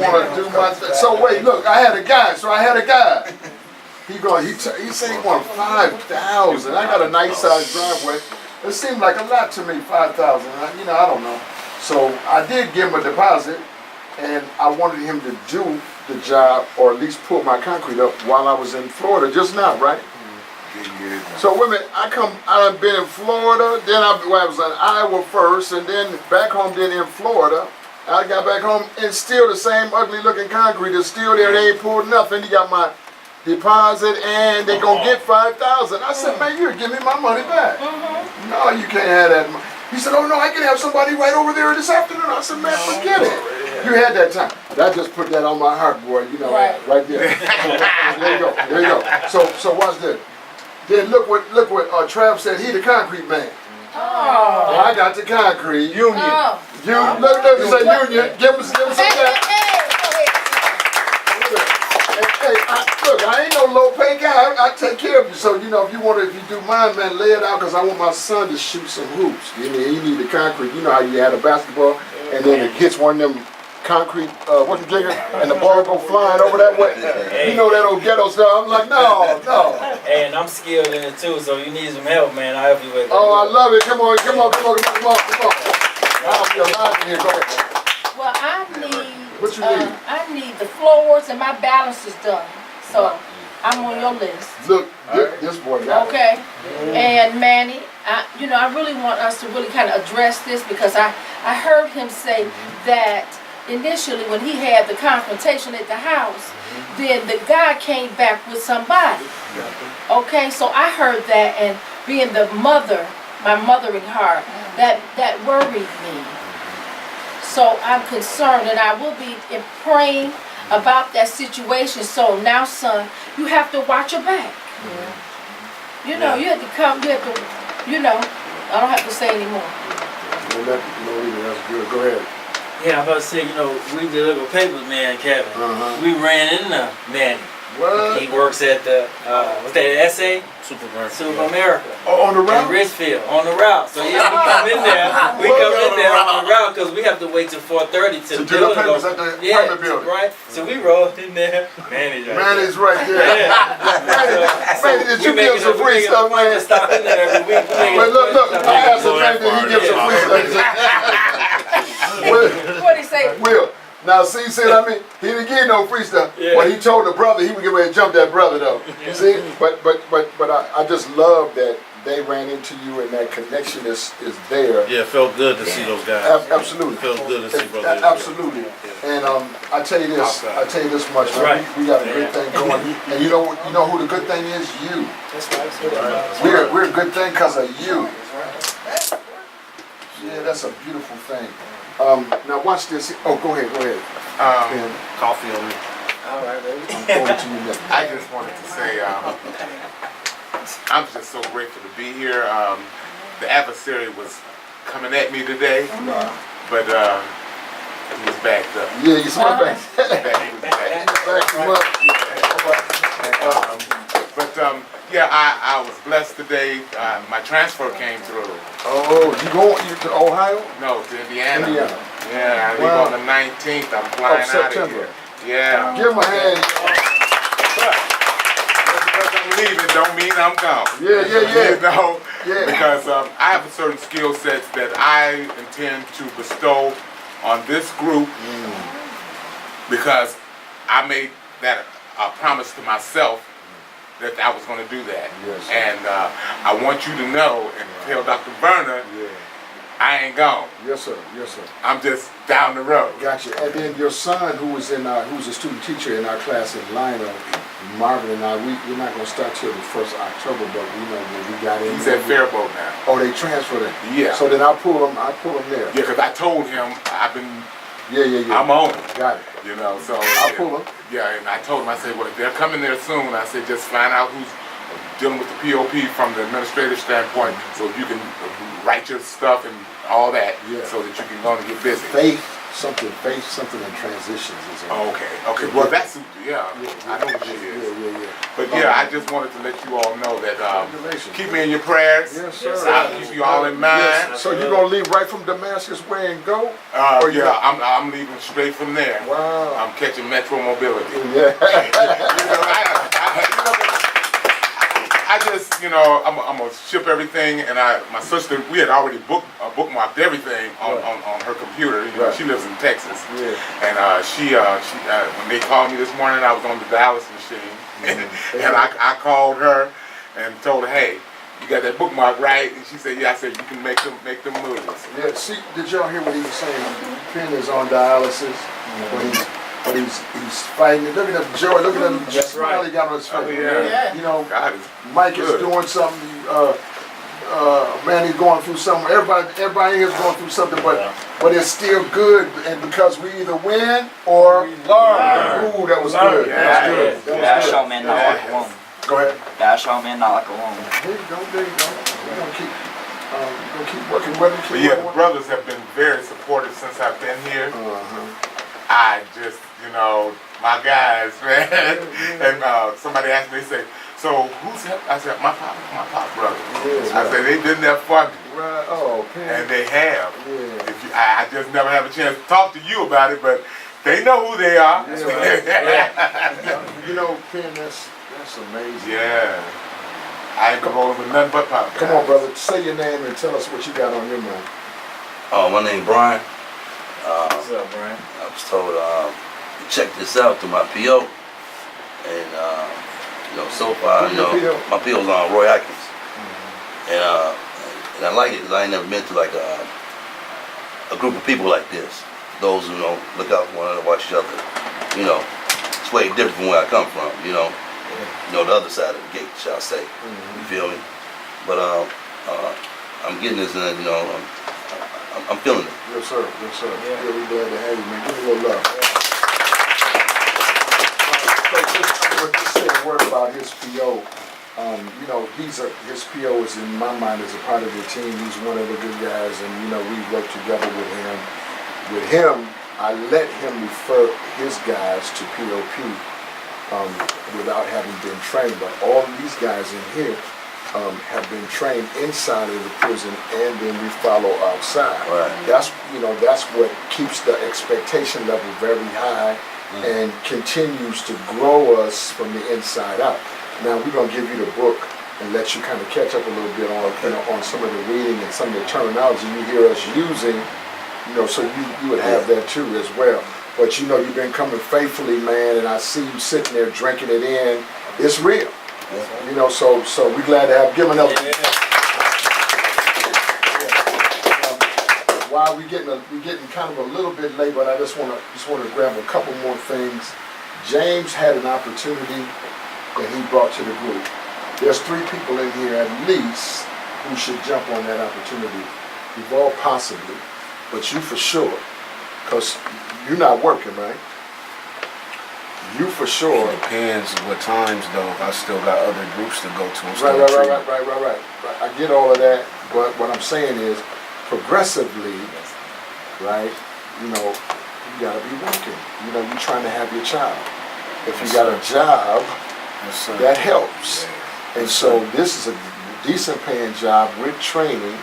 want to do my thing. So wait, look, I had a guy. He said he wanted 5,000. I got a nice sized driveway. It seemed like a lot to me, 5,000. I don't know. So I did give him a deposit, and I wanted him to do the job, or at least pull my concrete up while I was in Florida just now, right? So wait a minute, I've been in Florida, then I was in Iowa first, and then back home, then in Florida. I got back home and still the same ugly looking concrete is still there. They ain't pulled nothing. You got my deposit and they gonna get 5,000. I said, man, you're giving me my money back. No, you can't have that money. He said, oh no, I can have somebody right over there this afternoon. I said, man, forget it. You had that time. That just put that on my heart, boy. You know, right there. There you go. There you go. So watch this. Then look what Trav said. He the concrete man. Oh. I got the concrete union. Oh. Look, you say union. Give him some that. Hey, look, I ain't no low pay guy. I take care of you. So, you know, if you do mine, man, lay it out because I want my son to shoot some hoops. You know, he need the concrete. You know how you had a basketball and then it hits one of them concrete, what's the jigger, and the ball go flying over that way. You know that old ghetto stuff. I'm like, no. Hey, and I'm skilled in it too, so you need some help, man. I'll help you with it. Oh, I love it. Come on. I'll be alive in here. Go ahead. Well, I need. What you need? I need the floors and my balance is done. So I'm on your list. Look, this boy got it. Okay. And Manny, I really want us to really kind of address this because I heard him say that initially when he had the confrontation at the house, then the guy came back with somebody. Okay, so I heard that, and being the mother, my mothering heart, that worried me. So I'm concerned, and I will be praying about that situation. So now, son, you have to watch your back. You know, you have to come, I don't have to say anymore. That's good. Go ahead. Yeah, I'm about to say, we deliver papers, man, Kevin. We ran into Manny. What? He works at the, what's that, SA? Super America. Oh, on the route? In Richfield, on the route. So yeah, we come in there. We come in there on the route because we have to wait till 4:30 to do the papers at the apartment building. Right. So we rolled in there. Manny's right there. Manny, did you give some free stuff, man? Stop in there every week. Wait, look. I asked him, Manny, did he give some free stuff? What'd he say? Will. Now, see, he didn't give no free stuff. But he told the brother he would get ready to jump that brother, though. See, but I just love that they ran into you and that connection is there. Yeah, it felt good to see those guys. Absolutely. It felt good to see brothers. Absolutely. And I tell you this much, man. We got a good thing going. And you know who the good thing is? You. That's right. We're a good thing because of you. Yeah, that's a beautiful thing. Now watch this. Oh, go ahead. Coffee on me. All right, baby. I'm going to you next. I just wanted to say I'm just so grateful to be here. The adversary was coming at me today, but he was backed up. Yeah, you saw back. Yeah, I was blessed today. My transfer came through. Oh, you going to Ohio? No, to Indiana. Yeah, I leave on the 19th. I'm flying out of here. Yeah. Give him a hand. Just because I'm leaving don't mean I'm gone. Yeah. Because I have certain skill sets that I intend to bestow on this group because I made that a promise to myself that I was going to do that. Yes, and I want you to know and tell Dr. Verner, I ain't gone. Yes, sir. I'm just down the road. Gotcha. And then your son, who's a student teacher in our class in Lionel, Marvin and I, we're not going to start till the 1st of October, but when we got in. He's at Faribault now. Oh, they transferred him. Yeah. So then I pull him there. Yeah, because I told him I've been. Yeah. I'm on it. Got it. So I'll pull him. Yeah, and I told him, I said, well, if they're coming there soon, I said, just find out who's dealing with the POP from the administrative standpoint, so you can write your stuff and all that, so that you can go and get busy. Faith something in transitions is Okay. Well, that's, I know what it is. Yeah. But I just wanted to let you all know that keep me in your prayers. Yes, sir. I'll keep you all in mind. Yes. So you're going to leave right from Damascus way and go? I'm leaving straight from there. Wow. I'm catching Metro Mobility. Yeah. I just, I'm gonna ship everything, and my sister, we had already bookmarked everything on her computer. She lives in Texas, and she when they called me this morning, I was on the dialysis machine, and I called her and told her, hey, you got that bookmark right? And she said, yeah. I said, you can make them moves. Yeah, see, did y'all hear what he was saying? Penn is on dialysis, but he's fighting. Look at him, Joey, look at him, smile he got on his face. Oh, yeah. You know, God is Mike good. is doing something, man, he's going through something. Everybody here is going through something, but it's still good, and because we either win or we learn. Ooh, that was good. That was good. That was good. Man, not like a woman. Go ahead. Dash out, man, not like a woman. There you go, there you go. We're gonna keep working with it. But yeah, the brothers have been very supportive since I've been here. I just, you know, my guys, man. And somebody asked me, they say, so who's that? I said, my pop brother. I said, they've been there for me. Right. Oh, okay. And they have. Yeah. If you, I just never have a chance to talk to you about it, but they know who they are. You know, Penn, that's amazing. Yeah. I ain't been rolling with nothing but pop. Come on, brother. Say your name and tell us what you got on your mind. My name Brian. What's up, Brian? I was told to check this out through my PO, and you know, so far, you know, my PO's on Roy Atkins, and I like it because I ain't never been to like a group of people like this. Those who look out for one another, watch each other. You know, it's way different from where I come from. You know, the other side of the gate, shall I say? You feel me? But I'm getting this, and you know, I'm feeling it. Yes, sir. Yes, sir. Yeah, we're glad to have you, man. Give me a little love. Just say a word about his PO. You know, his PO is in my mind as a part of the team. He's one of the good guys, and you know, we work together with him. With him, I let him refer his guys to POP without having been trained. But all of these guys in here have been trained inside of the prison, and then we follow outside. Right. That's what keeps the expectation level very high and continues to grow us from the inside out. Now we're gonna give you the book and let you kind of catch up a little bit on on some of the reading and some of the terminology you hear us using. You know, so you would have that too as well. But you know, you've been coming faithfully, man, and I see you sitting there drinking it in. It's real. You know, so we're glad to have given up. While we're getting kind of a little bit late, but I just want to grab a couple more things. James had an opportunity that he brought to the group. There's 3 people in here at least who should jump on that opportunity. Evolve possibly, but you for sure, because you're not working, right? You for sure. It depends what times though. I still got other groups to go to. Right. I get all of that, but what I'm saying is, progressively, right? You know, you gotta be working. You know, you're trying to have your child. If you got a job, that helps. And so this is a decent paying job with training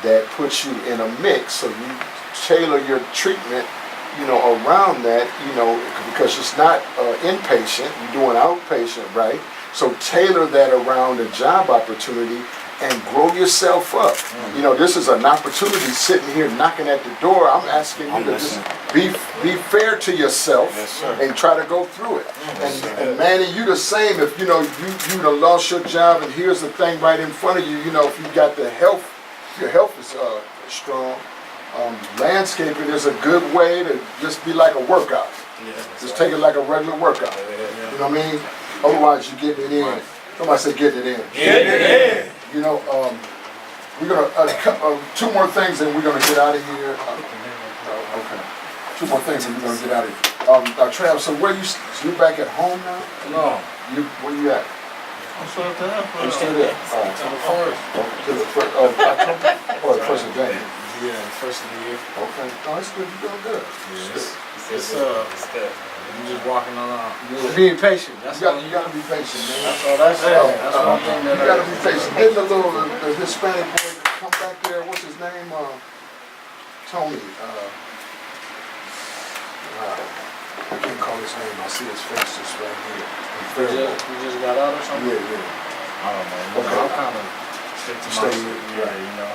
that puts you in a mix. So you tailor your treatment, you know, around that, you know, because it's not inpatient, you're doing outpatient, right? So tailor that around a job opportunity and grow yourself up. You know, this is an opportunity sitting here knocking at the door. I'm asking you to just be fair to yourself and try to go through it. And Manny, you the same. If you know you done lost your job and here's the thing right in front of you, you know, if you got the health, your health is strong. Landscaping is a good way to just be like a workout. Just take it like a regular workout. You know what I mean? Otherwise you're getting it in. Somebody say getting it in. Get it in. You know, we're gonna 2 more things and we're gonna get out of here. Okay. 2 more things and we're gonna get out of here. Trav, so you back at home now? No. Where you at? I'm still at the airport. You still there? To the first. To the first of October? Or the first of January? Yeah, first of the year. Okay. Oh, that's good. You're doing good. It's good. I'm just walking around. Being patient. That's you gotta be patient, man. That's all that's it. That's one thing that you gotta be patient. Didn't the Hispanic boy come back there? What's his name? Tony. I can't call his name. I see his face just right here. You just got out or something? Yeah. I don't know. Okay. I'm kind of stick to my you know.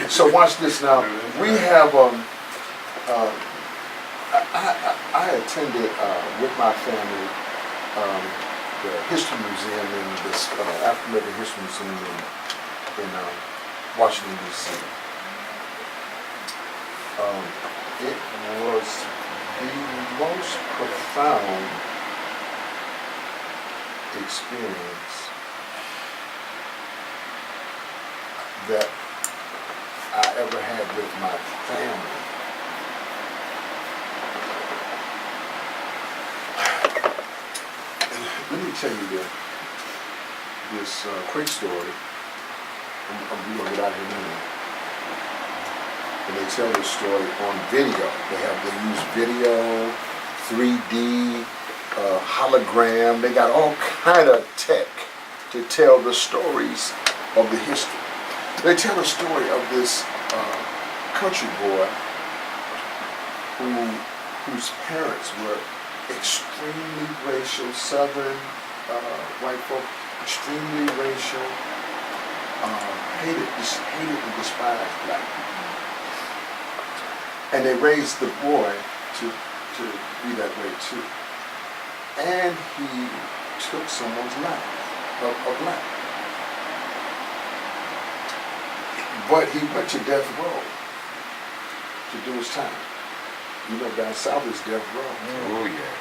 So watch this now. We have I attended with my family the History Museum in this African American History Museum in Washington D.C. It was the most profound experience that I ever had with my family. Let me tell you this quick story. I'm going to get out of here in a minute. And they tell this story on video. They use video, 3D, hologram. They got all kind of tech to tell the stories of the history. They tell the story of this country boy whose parents were extremely racial, Southern white folk, extremely racial, hated and despised black people. And they raised the boy to be that way too. And he took someone's life, a black. But he went to death row to do his time. You know, down south is death row. Oh yeah.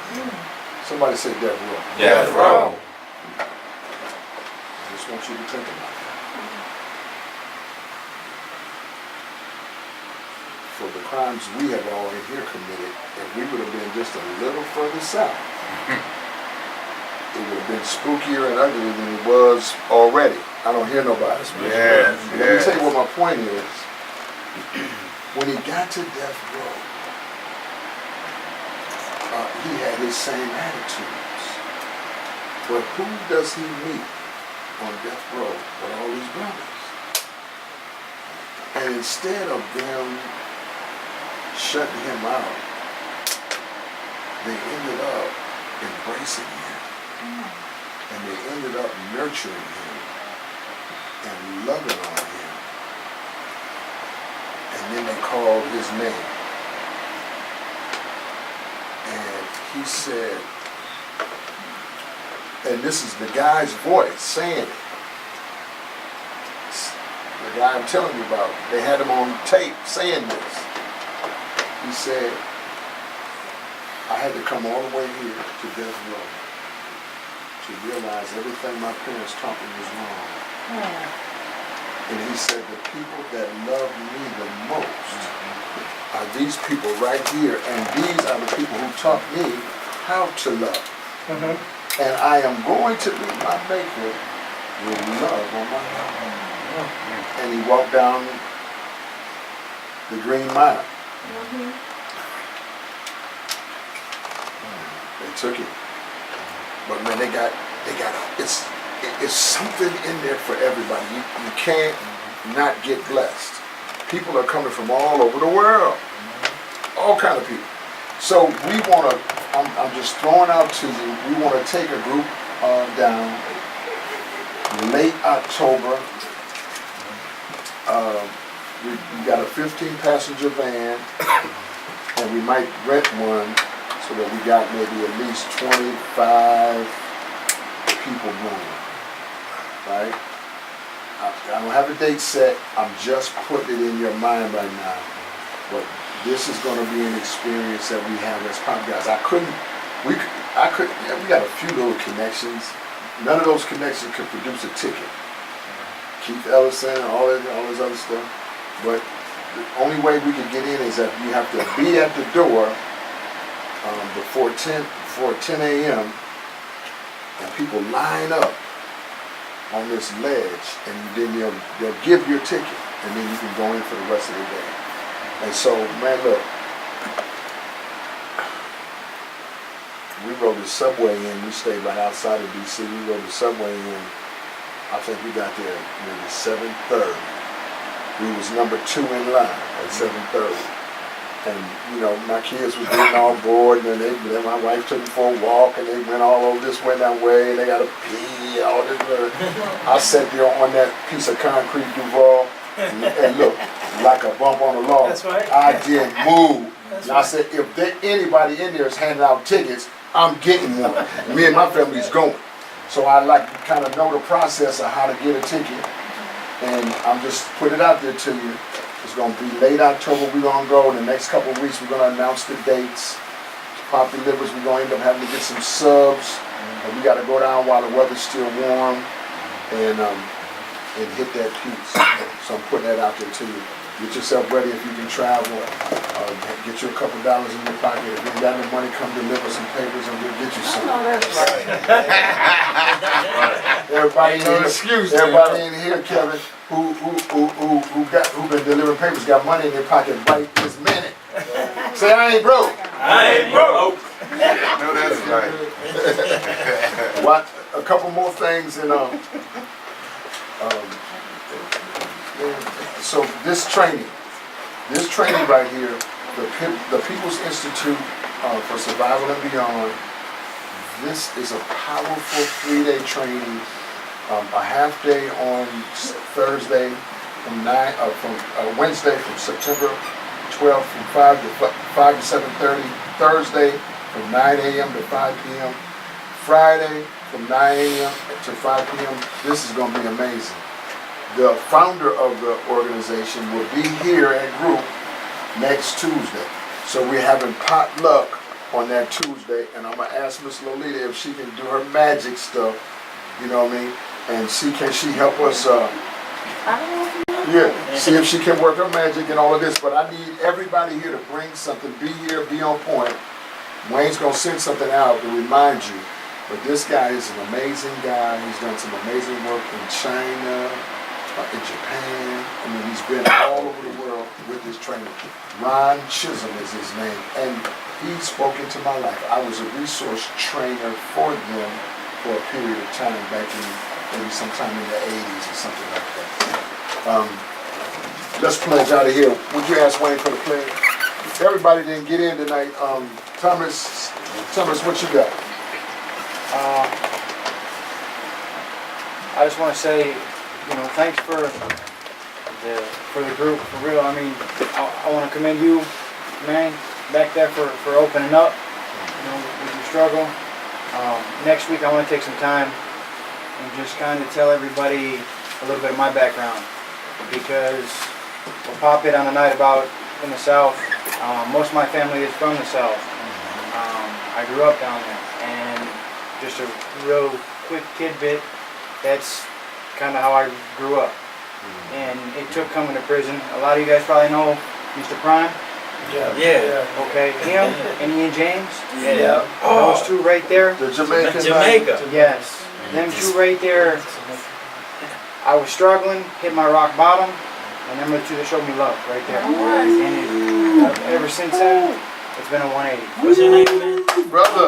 Somebody say death row. Death row. I just want you to think about that. For the crimes we have all in here committed, if we would have been just a little further south, it would have been spookier and uglier than it was already. I don't hear nobody. Yes, Let me tell you what my point is. When he got to death row, he had his same attitudes. But who does he meet on death row with all these brothers? And instead of them shutting him out, they ended up embracing him. And they ended up nurturing him and loving on him. And then they called his name. And he said, and this is the guy's voice saying it. The guy I'm telling you about, they had him on tape saying this. He said, I had to come all the way here to death row to realize everything my parents taught me was wrong. And he said, the people that love me the most are these people right here, and these are the people who taught me how to love. And I am going to meet my maker with love on my heart. And he walked down the Green Mile. They took it. But man, they got it's something in there for everybody. You can't not get blessed. People are coming from all over the world. All kind of people. So we want to, I'm just throwing out to you, we want to take a group down late October. We got a 15-passenger van, and we might rent one so that we got maybe at least 25 people going, right? I don't have a date set. I'm just putting it in your mind right now. But this is going to be an experience that we have as pop guys. We got a few little connections. None of those connections could produce a ticket. Keith Ellison and all this other stuff. But the only way we can get in is that you have to be at the door before 10 a.m. and people line up on this ledge, and then they'll give you a ticket, and then you can go in for the rest of the day. And so, man, look, we rode the subway in. We stayed right outside of D.C. We rode the subway in. I think we got there maybe 7:30. We was number 2 in line at 7:30. And, you know, my kids were getting all bored, and then my wife took them for a walk, and they went all over this way, that way, and they got to pee, all this. I sat there on that piece of concrete Duval, and look, like a bump on the log. That's right. I didn't move. And I said, if anybody in there is handing out tickets, I'm getting one. Me and my family's going. So I like to kind of know the process of how to get a ticket. And I'm just putting it out there to you. It's gonna be late October, we're gonna go. In the next couple of weeks, we're gonna announce the dates. Pop delivers, we're gonna end up having to get some subs. And we gotta go down while the weather's still warm and hit that piece. So I'm putting that out there to you. Get yourself ready if you can travel. Get you a couple dollars in your pocket. If you ain't got no money, come deliver some papers and we'll get you some. Everybody in here, Kevin, who been delivering papers, got money in their pocket right this minute. Say, I ain't broke. I ain't broke. No, that's right. What? A couple more things and so this training right here, the People's Institute for Survival and Beyond. This is a powerful 3-day training. A half day on Thursday from Wednesday from September 12th from 5 to 7:30. Thursday from 9 a.m. to 5 p.m. Friday from 9 a.m. to 5 p.m. This is going to be amazing. The founder of the organization will be here at group next Tuesday. So we're having potluck on that Tuesday, and I'm gonna ask Miss Lolita if she can do her magic stuff, you know what I mean? And see help us see if she can work her magic and all of this, but I need everybody here to bring something, be here, be on point. Wayne's gonna send something out to remind you, but this guy is an amazing guy. He's done some amazing work in China, in Japan. I mean, he's been all over the world with his training. Ron Chisholm is his name, and he spoke into my life. I was a resource trainer for them for a period of time back in maybe sometime in the 80s or something like that. Let's pledge out of here. Would you ask Wayne for the pledge? Everybody didn't get in tonight. Thomas, what you got? I just want to say, thanks for the group, for real. I mean, I want to commend you, man, back there for opening up, with your struggle. Next week I want to take some time and just kind of tell everybody a little bit of my background, because what Pop hit on the night about in the South, most of my family is from the South. I grew up down there, and just a real quick tidbit, that's kind of how I grew up. And it took coming to prison. A lot of you guys probably know Mr. Prime. Yeah. Okay, him and Ian James. Yeah. Those two right there. The Jamaican. Jamaica. Yes. Them two right there. I was struggling, hit my rock bottom, and them are the two that showed me love right there. And ever since then, it's been a 180. What's your name, man? Brother.